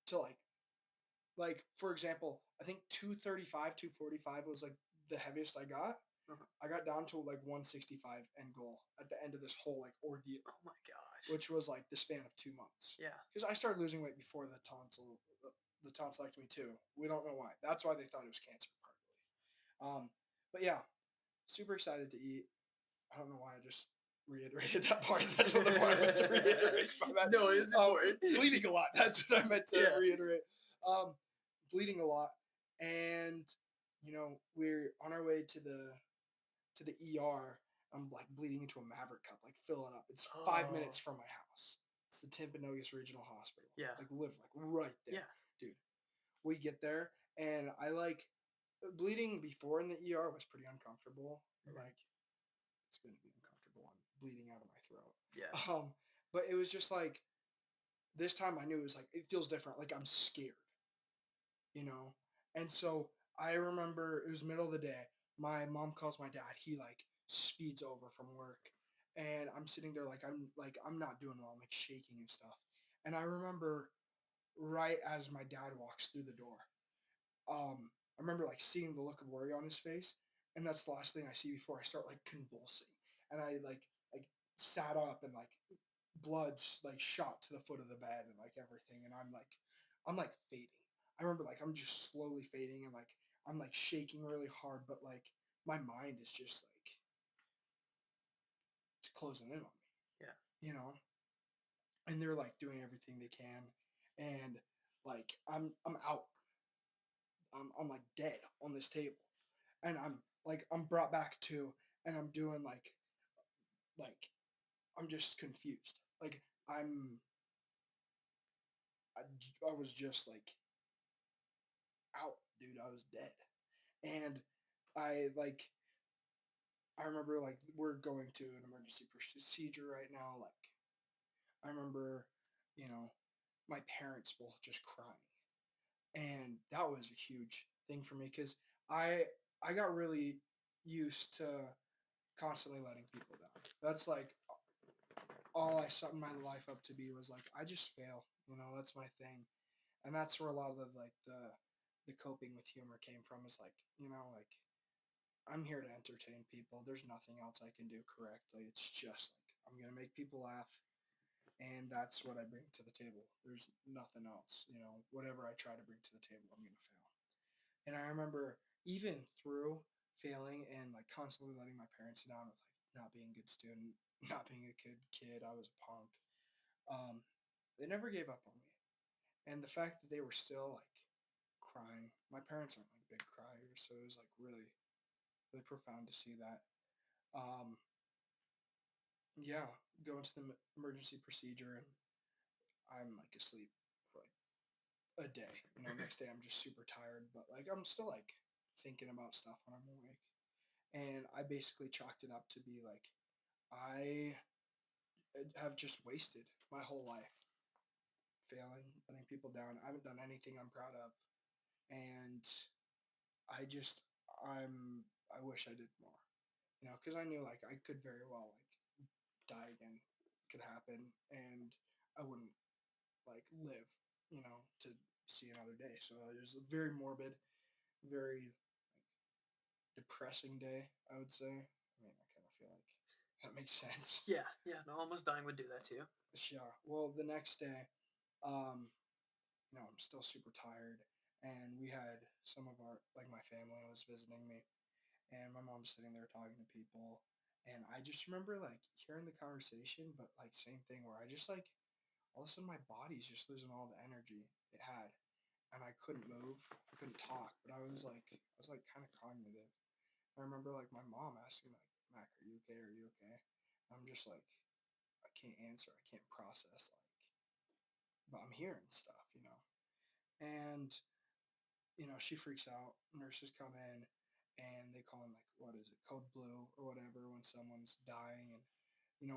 to like for example, I think 235, 245 was like the heaviest I got. Uh-huh. I got down to like 165 end goal at the end of this whole like ordeal, Oh my gosh. which was like the span of 2 months. Yeah. Because I started losing weight before the tonsillectomy too. We don't know why. That's why they thought it was cancer partly. But yeah, super excited to eat. I don't know why I just reiterated that part. That's what the part I meant to reiterate. No, it's important. Bleeding a lot. That's what I meant to Yeah. reiterate. Bleeding a lot, and we're on our way to the ER. I'm like bleeding into a Maverick cup, like fill it up. It's 5 minutes from my house. It's the Timpanogos Regional Hospital. Yeah. Like live like right there. Yeah. Dude. We get there, and I like bleeding before in the ER was pretty uncomfortable. Mhm. Like it's going to be uncomfortable. I'm bleeding out of my throat. Yeah. But it was just like this time I knew it was like it feels different. Like I'm scared, you know. And so I remember it was middle of the day. My mom calls my dad. He like speeds over from work, and I'm sitting there like I'm not doing well. I'm like shaking and stuff. And I remember right as my dad walks through the door, I remember like seeing the look of worry on his face, and that's the last thing I see before I start like convulsing. And I like sat up and like blood's like shot to the foot of the bed and like everything, and I'm like fading. I remember like I'm just slowly fading and like I'm like shaking really hard, but like my mind is just like it's closing in on me, Yeah. you know. And they're like doing everything they can, and like I'm out. I'm like dead on this table, and I'm brought back to, and I'm doing like I'm just confused. Like I was just like out, dude. I was dead, and I like I remember like we're going to an emergency procedure right now. Like I remember, you know, my parents both just crying. and that was a huge thing for me because I I got really used to constantly letting people down. That's like all I summed my life up to be was like I just fail. That's my thing, and that's where a lot of like the coping with humor came from. Is like like I'm here to entertain people. There's nothing else I can do correctly. It's just like I'm gonna make people laugh, and that's what I bring to the table. There's nothing else. Whatever I try to bring to the table, I'm gonna fail. And I remember even through failing and like constantly letting my parents down with like not being a good student, not being a good kid, I was a punk. Um, they never gave up on me, and the fact that they were still like crying. My parents aren't like big criers, so it was like really profound to see that. Um, yeah, going to the emergency procedure and I'm like asleep for like a day. Next day I'm just super tired, but like I'm still like thinking about stuff when I'm awake. And I basically chalked it up to be like I have just wasted my whole life failing, letting people down. I haven't done anything I'm proud of, and I just I wish I did more. Because I knew like I could very well like die again, could happen, and I wouldn't like live, to see another day. So it was a very morbid, very like depressing day, I would say. I mean, I kind of feel like that makes sense. Yeah, yeah. No, almost dying would do that to you. Yeah. Well, the next day, um, I'm still super tired, and we had some of our like my family was visiting me, and my mom's sitting there talking to people, and I just remember like hearing the conversation, but like same thing where I just like all of a sudden my body's just losing all the energy it had, and I couldn't move, I couldn't talk, but I was like kind of cognitive. I remember like my mom asking like, Mac, are you okay? Are you okay? I'm just like I can't answer, I can't process like, but I'm hearing stuff. And she freaks out. Nurses come in and they call in like what is it, code blue or whatever when someone's dying, and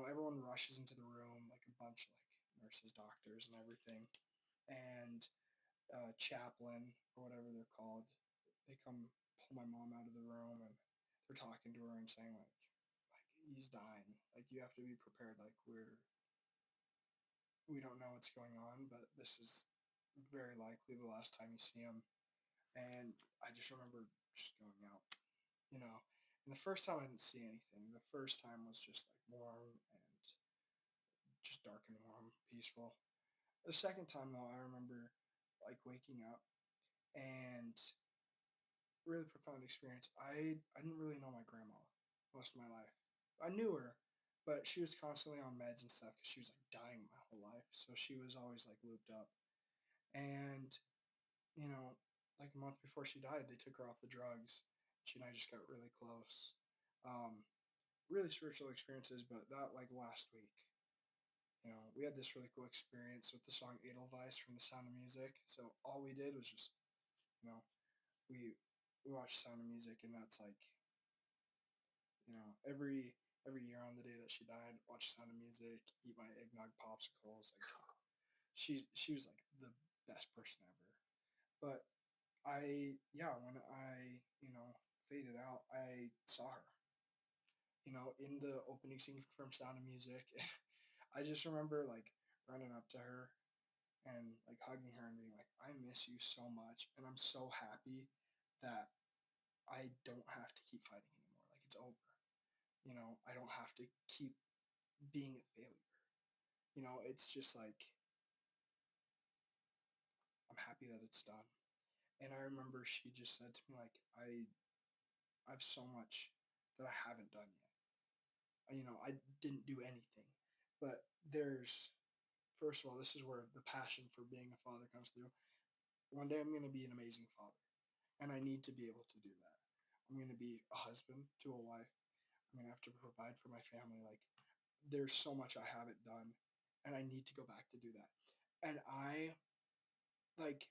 everyone rushes into the room like a bunch of like nurses, doctors, and everything, and chaplain or whatever they're called. They come pull my mom out of the room and they're talking to her and saying like he's dying. Like you have to be prepared. Like we don't know what's going on, but this is very likely the last time you see him. And I just remember just going out, you know. And the first time I didn't see anything. The first time was just like warm and just dark and warm, peaceful. The second time though, I remember like waking up and really profound experience. I didn't really know my grandma most of my life. I knew her, but she was constantly on meds and stuff because she was like dying my whole life. So she was always like looped up. And you know, like a month before she died, they took her off the drugs. She and I just got really close. Um, really spiritual experiences, but that like last week, we had this really cool experience with the song Edelweiss from The Sound of Music. So all we did was just, you know, we we watched Sound of Music, and that's like, every year on the day that she died, watch Sound of Music, eat my eggnog popsicles. Like she was like the best person ever. But when I, faded out, I saw her, in the opening scene from Sound of Music. I just remember like running up to her and like hugging her and being like, I miss you so much. And I'm so happy that I don't have to keep fighting anymore. Like it's over. I don't have to keep being a failure. It's just like, I'm happy that it's done. And I remember she just said to me, like, I have so much that I haven't done yet. I didn't do anything. But there's, first of all, this is where the passion for being a father comes through. One day I'm going to be an amazing father, and I need to be able to do that. I'm going to be a husband to a wife. I'm going to have to provide for my family. Like, there's so much I haven't done, and I need to go back to do that. And like,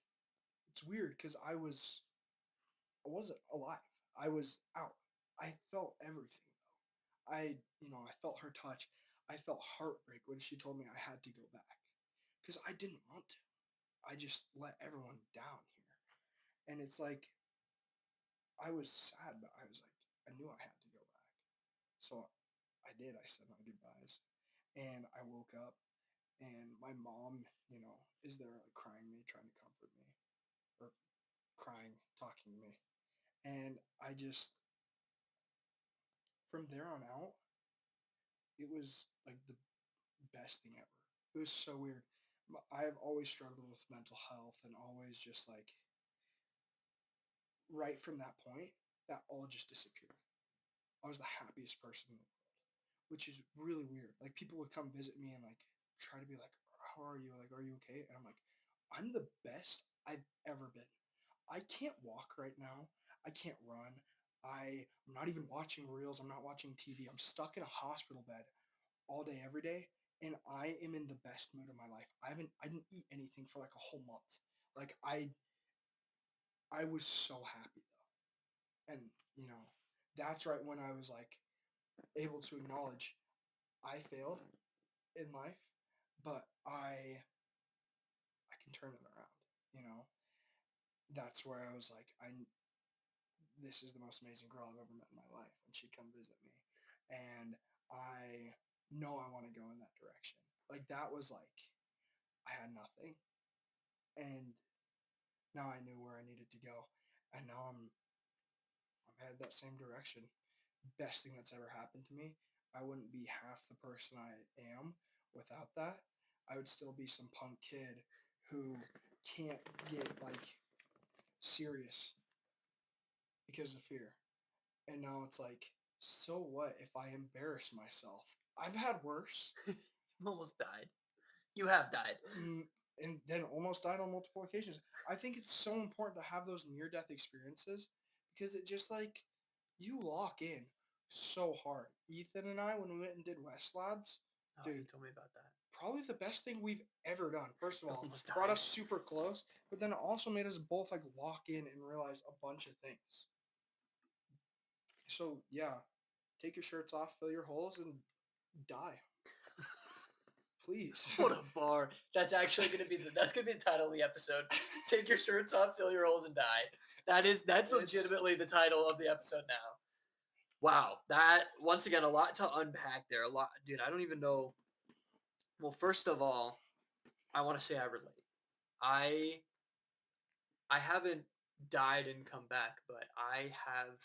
it's weird because I wasn't alive. I was out. I felt everything though. I felt her touch. I felt heartbreak when she told me I had to go back because I didn't want to. I just let everyone down here. And it's like I was sad, but I was like, I knew I had to go back. So I did. I said my goodbyes. And I woke up, and my mom, is there like crying me, trying to comfort me, or crying, talking to me. And I just, from there on out, it was like the best thing ever. It was so weird. I have always struggled with mental health and always just like, right from that point, that all just disappeared. I was the happiest person in the world, which is really weird. Like people would come visit me and like try to be like, "How are you? Like, are you okay?" And I'm like, "I'm the best I've ever been. I can't walk right now. I can't run. I'm not even watching reels. I'm not watching TV. I'm stuck in a hospital bed all day, every day, and I am in the best mood of my life. I didn't eat anything for like a whole month. Like I was so happy though, and that's right when I was like able to acknowledge I failed in life, but I can turn it around. You know, that's where I was like, this is the most amazing girl I've ever met in my life, and she'd come visit me, and I know I want to go in that direction. Like that was like I had nothing, and now I knew where I needed to go, and now I'm headed that same direction. Best thing that's ever happened to me. I wouldn't be half the person I am without that. I would still be some punk kid who can't get like serious because of fear. And now it's like, so what if I embarrass myself? I've had worse. You almost died. You have died. And then almost died on multiple occasions. I think it's so important to have those near death experiences because it just like you lock in so hard. Ethan and I, when we went and did West Labs, Oh, you dude, told me about that. probably the best thing we've ever done. First of all, Almost brought died. us super close, but then it also made us both like lock in and realize a bunch of things. So yeah, take your shirts off, fill your holes, and die. Please. What a bar. That's actually gonna be the title of the episode. Take your shirts off, fill your holes, and die. That's legitimately the title of the episode now. Wow. That once again a lot to unpack there. A lot, dude, I don't even know. Well, first of all, I want to say I relate. I I haven't died and come back, but I have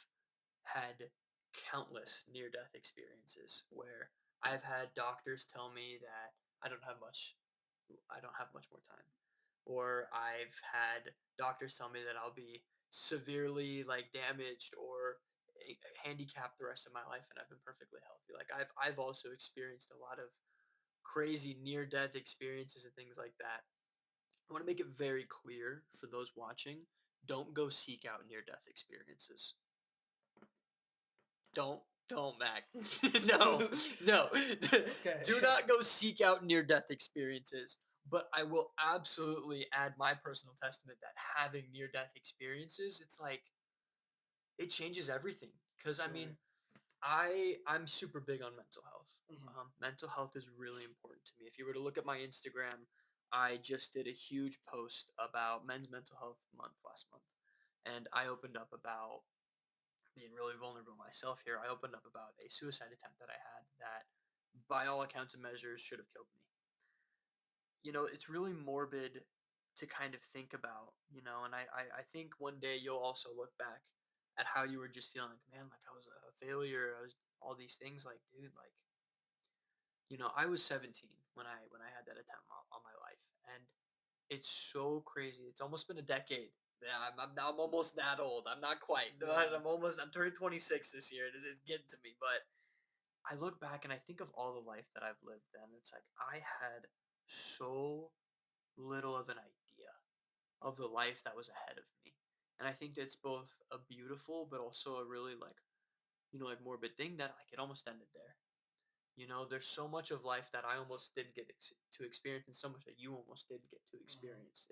had countless near death experiences where I've had doctors tell me that I don't have much I don't have much more time. Or I've had doctors tell me that I'll be severely like damaged or handicapped the rest of my life and I've been perfectly healthy. Like I've also experienced a lot of crazy near death experiences and things like that. I want to make it very clear for those watching, don't go seek out near death experiences. Don't Mac. No, no. Okay. Do not go seek out near death experiences. But I will absolutely add my personal testament that having near death experiences, it's like it changes everything. Because I mean, Right. I'm super big on mental health. Mhm. Mental health is really important to me. If you were to look at my Instagram, I just did a huge post about Men's Mental Health Month last month, and I opened up about being really vulnerable myself here. I opened up about a suicide attempt that I had that, by all accounts and measures, should have killed me. It's really morbid to kind of think about, and I think one day you'll also look back at how you were just feeling like, man, like I was a failure. I was all these things like, dude, like, I was 17 when I had that attempt on my life. And it's so crazy. It's almost been a decade. Yeah, I'm almost that old. I'm not quite. Yeah. I'm turning 26 this year. It's getting to me. But I look back and I think of all the life that I've lived then. It's like I had so little of an idea of the life that was ahead of me. And I think that's both a beautiful but also a really like morbid thing that like it almost ended there. There's so much of life that I almost didn't get to experience and so much that you almost did get to Mhm. experience.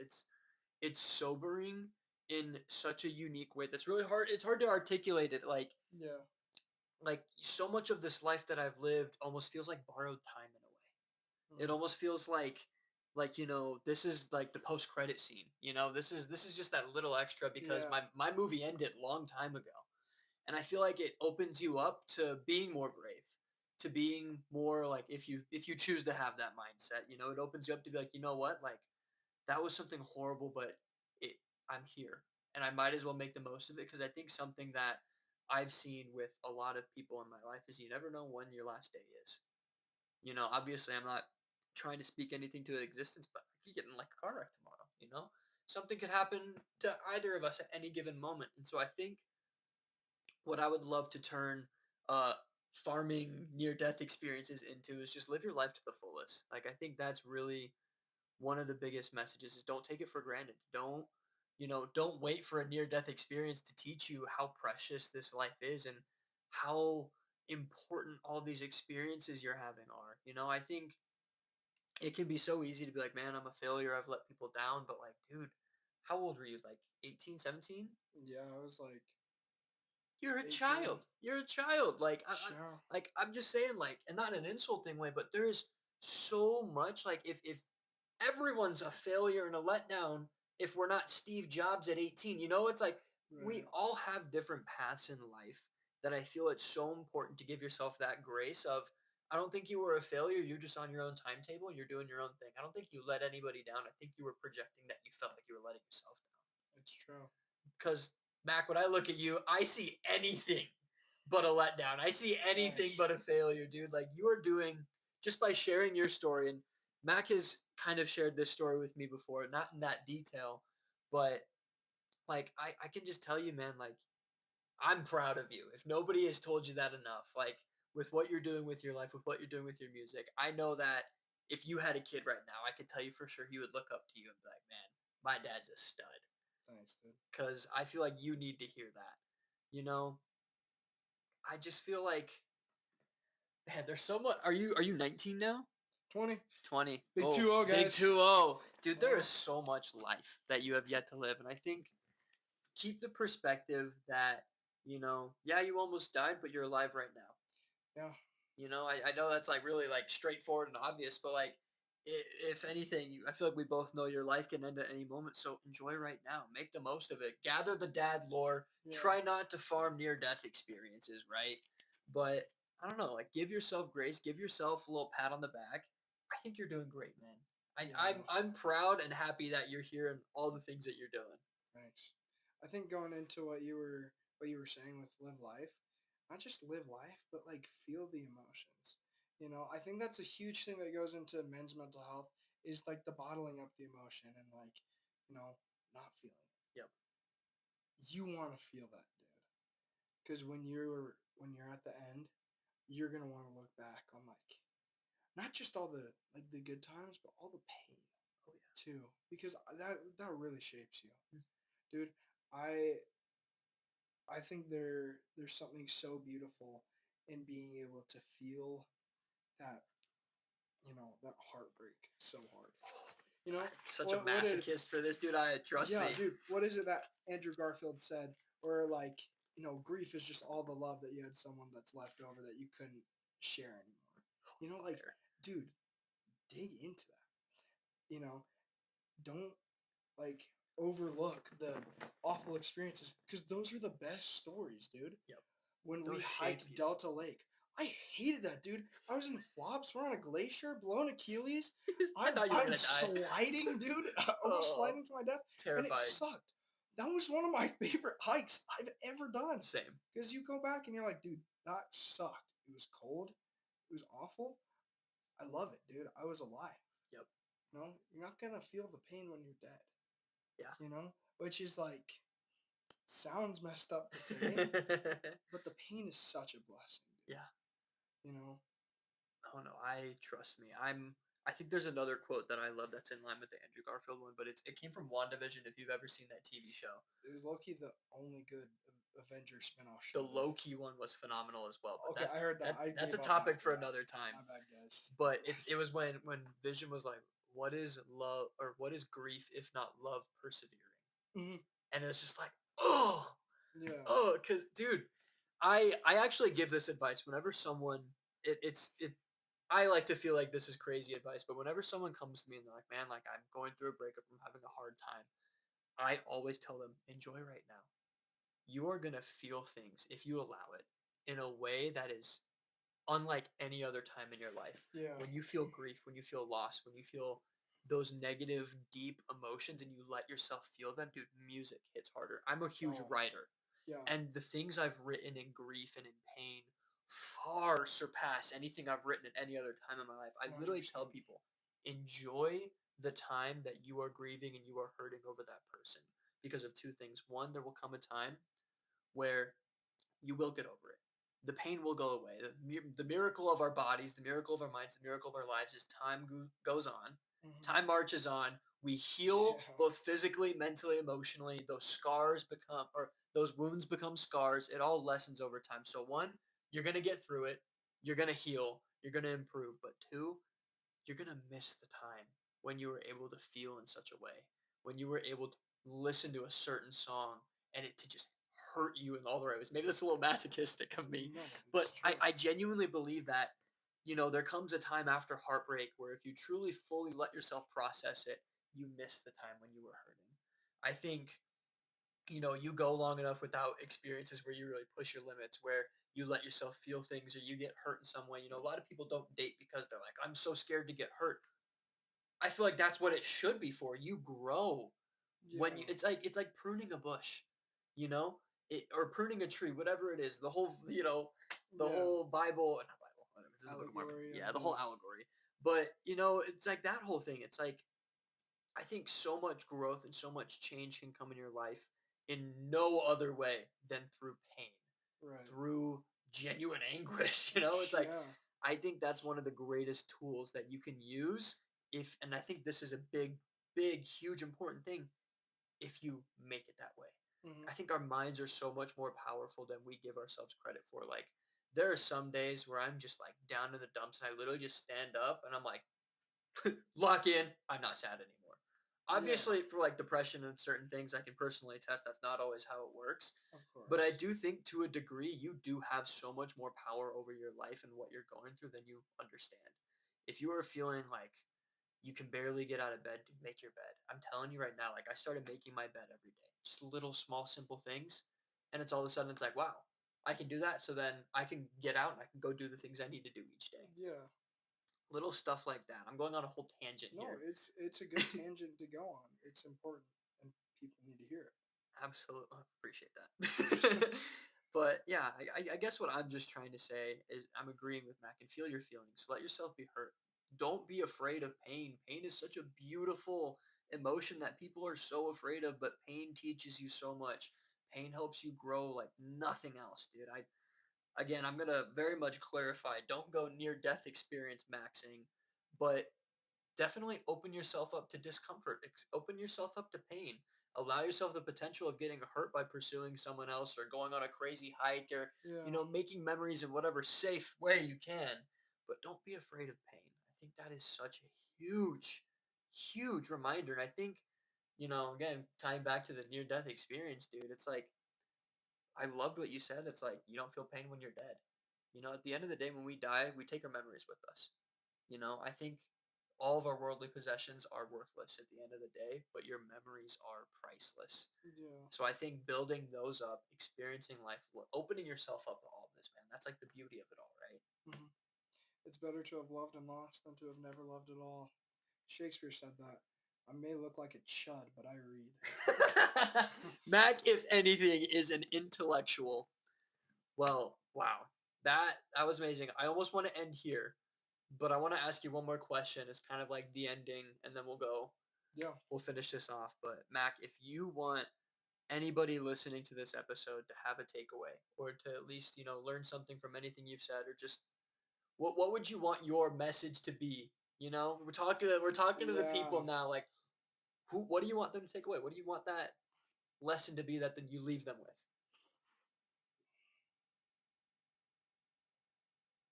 It's sobering in such a unique way that's really hard. It's hard to articulate it. Yeah. Like so much of this life that I've lived almost feels like borrowed time in a way. It Mhm. almost feels like like, this is like the post credit scene. This is just that little extra because Yeah. my movie ended long time ago. And I feel like it opens you up to being more brave, to being more like, if you choose to have that mindset, it opens you up to be like, you know what, like that was something horrible, but it I'm here and I might as well make the most of it, because I think something that I've seen with a lot of people in my life is you never know when your last day is. Obviously I'm not trying to speak anything to existence, but I could get in like a car wreck tomorrow. Something could happen to either of us at any given moment. And so I think what I would love to turn uh farming near death experiences into is just live your life to the fullest. Like I think that's really one of the biggest messages is don't take it for granted. Don't wait for a near death experience to teach you how precious this life is and how important all these experiences you're having are. I think it can be so easy to be like, man, I'm a failure, I've let people down, but like, dude, how old were you? Like 18, 17? Yeah, I was like You're a 18. child. You're a child. Yeah. I'm just saying, like, and not in an insulting way, but there's so much. Like, if everyone's a failure and a letdown, if we're not Steve Jobs at 18, it's like we Right. all have different paths in life. That I feel it's so important to give yourself that grace of. I don't think you were a failure. You're just on your own timetable. You're doing your own thing. I don't think you let anybody down. I think you were projecting that you felt like you were letting yourself down. It's true. Because Mac, when I look at you, I see anything but a letdown. I see anything Thanks. but a failure, dude. Like you are doing just by sharing your story. And Mac has kind of shared this story with me before, not in that detail, but like I can just tell you, man, like I'm proud of you. If nobody has told you that enough, like with what you're doing with your life, with what you're doing with your music, I know that if you had a kid right now, I could tell you for sure he would look up to you and be like, man, my dad's a stud. Thanks, dude. Because I feel like you need to hear that. You know, I just feel like, man, there's so much. Are you 19 now? 20. 20. Big Oh, 2-0, big guys. 2-0. Dude, there Yeah. is so much life that you have yet to live. And I think keep the perspective that, yeah, you almost died, but you're alive right now. Yeah. I know that's like really like straightforward and obvious, but like if anything, I feel like we both know your life can end at any moment. So enjoy right now, make the most of it, gather the dad lore, Yeah. try not to farm near death experiences, right? But I don't know, like give yourself grace, give yourself a little pat on the back. I think you're doing great, man. I'm proud and happy that you're here and all the things that you're doing. Thanks. I think going into what you were saying with live life, not just live life, but like feel the emotions. I think that's a huge thing that goes into men's mental health is like the bottling up the emotion and like, you know, not feeling it. Yep. You want to feel that, dude. Because when you're at the end, you're gonna want to look back on like not just all the like the good times, but all the pain Oh yeah. too. Because that really shapes you, Mm. dude. I think there's something so beautiful in being able to feel that that heartbreak so hard. You know I'm such a what did masochist for this, dude. I trust yeah, me. dude, what is it that Andrew Garfield said? Where like grief is just all the love that you had someone that's left over that you couldn't share anymore. Like, Fire. dude, dig into that. Don't like overlook the awful experiences because those are the best stories, dude. Yep. When we Those shape hiked you. Delta Lake, I hated that, dude. I was in flops. We're on a glacier, blowing Achilles. I thought you were I'm gonna die. sliding, dude. Almost Oh, sliding to my death, and it terrifying. sucked. That was one of my favorite hikes I've ever done. Same. Because you go back and you're like, dude, that sucked. It was cold. It was awful. I love it, dude. I was alive. Yep. You're not gonna feel the pain when you're dead. Yeah. Which is like sounds messed up to say, but the pain is such a blessing, dude. Yeah. You know, Oh no, I trust me. I think there's another quote that I love that's in line with the Andrew Garfield one, but it came from WandaVision if you've ever seen that TV show. it was Loki the only good Avenger spinoff The show. Loki one was phenomenal as well, but Okay, I heard that. I that's gave a up topic after for that. another time. My bad, guys. But it was when Vision was like, "What is love or what is grief if not love persevering?" Hmm. And it was just like, "Oh, Yeah. oh," because dude, I actually give this advice whenever someone it's I like to feel like this is crazy advice, but whenever someone comes to me and they're like, "Man, like I'm going through a breakup, I'm having a hard time," I always tell them, "Enjoy right now. You are gonna feel things if you allow it in a way that is unlike any other time in your life. Yeah. When you feel grief, when you feel loss, when you feel those negative, deep emotions and you let yourself feel them, dude, music hits harder. I'm a huge Oh, writer, yeah. and the things I've written in grief and in pain far surpass anything I've written at any other time in my life. I literally tell 100%. people, enjoy the time that you are grieving and you are hurting over that person because of two things. One, there will come a time where you will get over it. The pain will go away. The miracle of our bodies, the miracle of our minds, the miracle of our lives is time goes on. Hmm. Time marches on. We heal Yeah. both physically, mentally, emotionally. Those scars become, or those wounds become scars. It all lessens over time. So, one, you're going to get through it. You're going to heal. You're going to improve. But two, you're going to miss the time when you were able to feel in such a way, when you were able to listen to a certain song and it to just hurt you in all the right ways. Maybe that's a little masochistic of me, No, but it's I, true. I genuinely believe that, there comes a time after heartbreak where if you truly fully let yourself process it, you miss the time when you were hurting. I think you go long enough without experiences where you really push your limits, where you let yourself feel things or you get hurt in some way. A lot of people don't date because they're like, I'm so scared to get hurt. I feel like that's what it should be for. You grow when Yeah. it's like pruning a bush, you know, or pruning a tree, whatever it is. The Yeah. whole Bible, not Bible, whatever. This is the Book of Mormon. Allegory of Yeah, the the. whole allegory. But it's like that whole thing. It's like I think so much growth and so much change can come in your life in no other way than through pain, Right. through genuine anguish. It's like Yeah. I think that's one of the greatest tools that you can use and I think this is a big, big, huge, important thing if you make it that way. Hmm. I think our minds are so much more powerful than we give ourselves credit for. Like, there are some days where I'm just like down in the dumps and I literally just stand up and I'm like, lock in. I'm not sad anymore. Yeah. Obviously, for like depression and certain things, I can personally attest that's not always how it works. Of But I course. do think to a degree, you do have so much more power over your life and what you're going through than you understand. If you are feeling like you can barely get out of bed, to make your bed. I'm telling you right now, like I started making my bed every day. Just little small simple things. And it's all of a sudden it's like, wow, I can do that. So then I can get out and I can go do the things I need to do each day. Yeah. Little stuff like that. I'm going on a whole tangent No, here. it's a good tangent to go on. It's important, and people need to hear it. Absolutely appreciate Of course. that. But yeah, I guess what I'm just trying to say is I'm agreeing with Mac and feel your feelings. Let yourself be hurt. Don't be afraid of pain. Pain is such a beautiful emotion that people are so afraid of, but pain teaches you so much. Pain helps you grow like nothing else, dude. I'm gonna very much clarify. Don't go near death experience maxing, but definitely open yourself up to discomfort. Open yourself up to pain. Allow yourself the potential of getting hurt by pursuing someone else or going on a crazy hike or Yeah. making memories in whatever safe way you can. But don't be afraid of pain. I think that is such a huge, huge reminder. And I think, again, tying back to the near death experience, dude, it's like I loved what you said. It's like you don't feel pain when you're dead. At the end of the day, when we die, we take our memories with us. I think all of our worldly possessions are worthless at the end of the day, but your memories are priceless. Yeah. So I think building those up, experiencing life, opening yourself up to all of this, man, that's like the beauty of it all, right? Hmm. It's better to have loved and lost than to have never loved at all. Shakespeare said that. I may look like a chud, but I read. Mac, if anything, is an intellectual. Well, wow. That was amazing. I almost want to end here, but I want to ask you one more question. It's kind of like the ending, and then Yeah. we'll finish this off. But Mac, if you want anybody listening to this episode to have a takeaway or to at least, learn something from anything you've said or just what would you want your message to be? We're talking to the Yeah. people now like what do you want them to take away? What do you want that lesson to be that then you leave them with?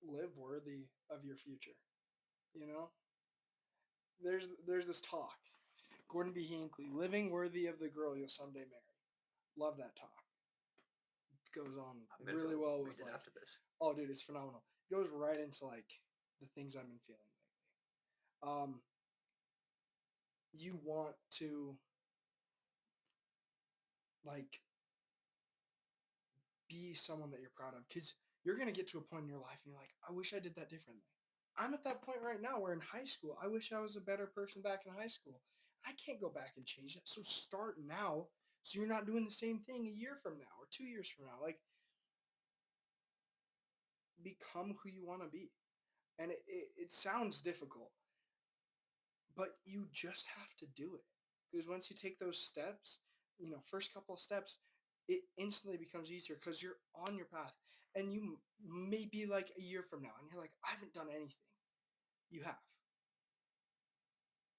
Live worthy of your future. You know? There's this talk. Gordon B. Hinckley, living worthy of the girl you'll someday marry. Love that talk. Goes on I'm gonna really go well read with it like, after this. oh dude, it's phenomenal. Goes right into like the things I've been feeling lately. You want to like be someone that you're proud of because you're gonna get to a point in your life and you're like, I wish I did that differently. I'm at that point right now where in high school, I wish I was a better person back in high school. I can't go back and change that. So start now so you're not doing the same thing a year from now or 2 years from now. Like become who you want to be. And it sounds difficult, but you just have to do it. Because once you take those steps, first couple of steps, it instantly becomes easier because you're on your path. And you may be like a year from now and you're like, I haven't done anything. You have.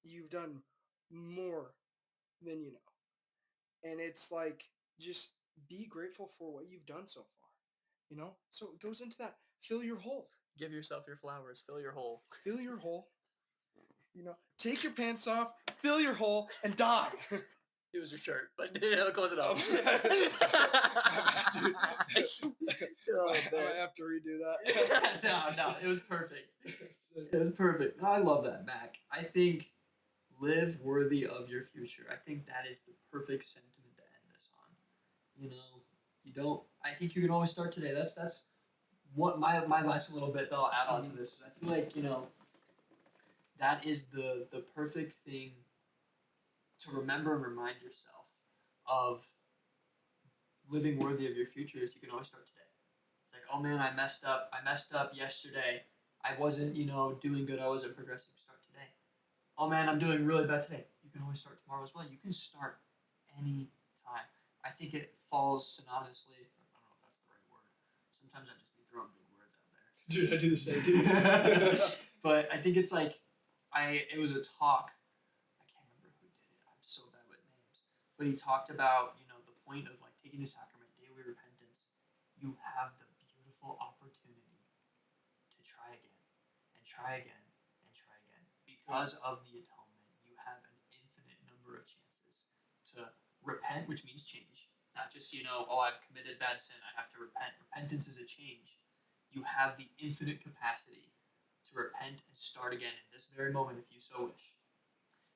You've done more than you know. And it's like, just be grateful for what you've done so far. So it goes into that. Fill your hole. Give yourself your flowers. Fill your hole. Fill your hole. Take your pants off, fill your hole, and die. It was your shirt, but close it up. Oh, I have to redo that. No, it was perfect. It was perfect. No, I love that, Mac. I think live worthy of your future. I think that is the perfect sentiment to end this on. You don't. I think you can always start today. That's what my last little bit that I'll add on to this is. I feel like that is the perfect thing to remember and remind yourself of living worthy of your future is you can always start today. It's like, oh man, I messed up yesterday. I wasn't, doing good. I wasn't progressing. Start today. Oh man, I'm doing really bad today. You can always start tomorrow as well. You can start any time. I think it falls synonymously. I don't know if that's the right word. Sometimes I just be throwing big words out there. Dude, I do the same too. But I think it's like, it was a talk. I can't remember who did it. I'm so bad with names. But he talked about, the point of like taking the sacrament, daily repentance. You have the beautiful opportunity to try again and try again and try again. Because of the atonement, you have an infinite number of chances to repent, which means change. Not just, I've committed bad sin, I have to repent. Repentance is a change. You have the infinite capacity to repent and start again in this very moment if you so wish.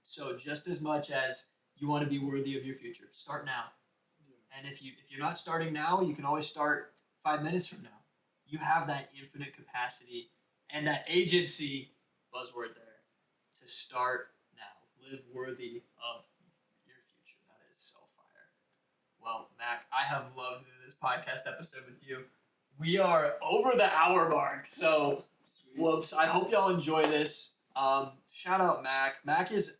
So just as much as you want to be worthy of your future, start now. Yeah. And if you're not starting now, you can always start 5 minutes from now. You have that infinite capacity and that agency, buzzword there, to start now. Live worthy of your future. That is so fire. Well, Mac, I have loved this podcast episode with you. We are over the hour mark, so whoops. I hope y'all enjoy this. Shout out Mac. Mac is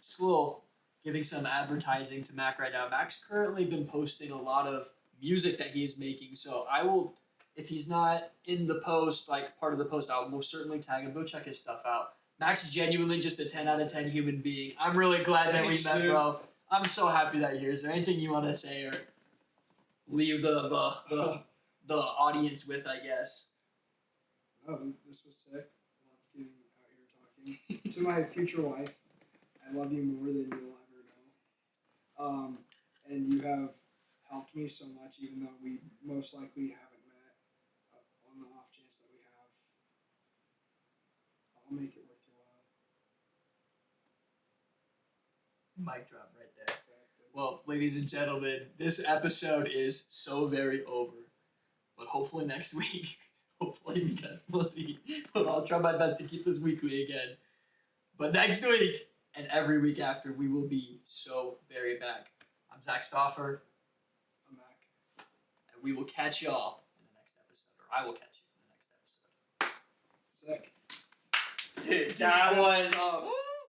just a little giving some advertising to Mac right now. Mac's currently been posting a lot of music that he is making. So I will, if he's not in the post, like part of the post, I'll most certainly tag him. Go check his stuff out. Mac's genuinely just a 10 out of 10 human being. I'm really glad that we met, bro. I'm so happy that you're here. Is there anything you want to say or leave the audience with, I guess? Oh, this was sick. Love getting out here talking. To my future wife, I love you more than you'll ever know. And you have helped me so much, even though we most likely haven't met. On the off chance that we have, I'll make it worth your while. Mic drop right there. Well, ladies and gentlemen, this episode is so very over. But hopefully next week, because we'll see. But I'll try my best to keep this weekly again. But next week and every week after, we will be so very back. I'm Zach Stoffer. I'm Mack. And we will catch y'all in the next episode. Or I will catch you in the next episode. Sick. Dude, that was...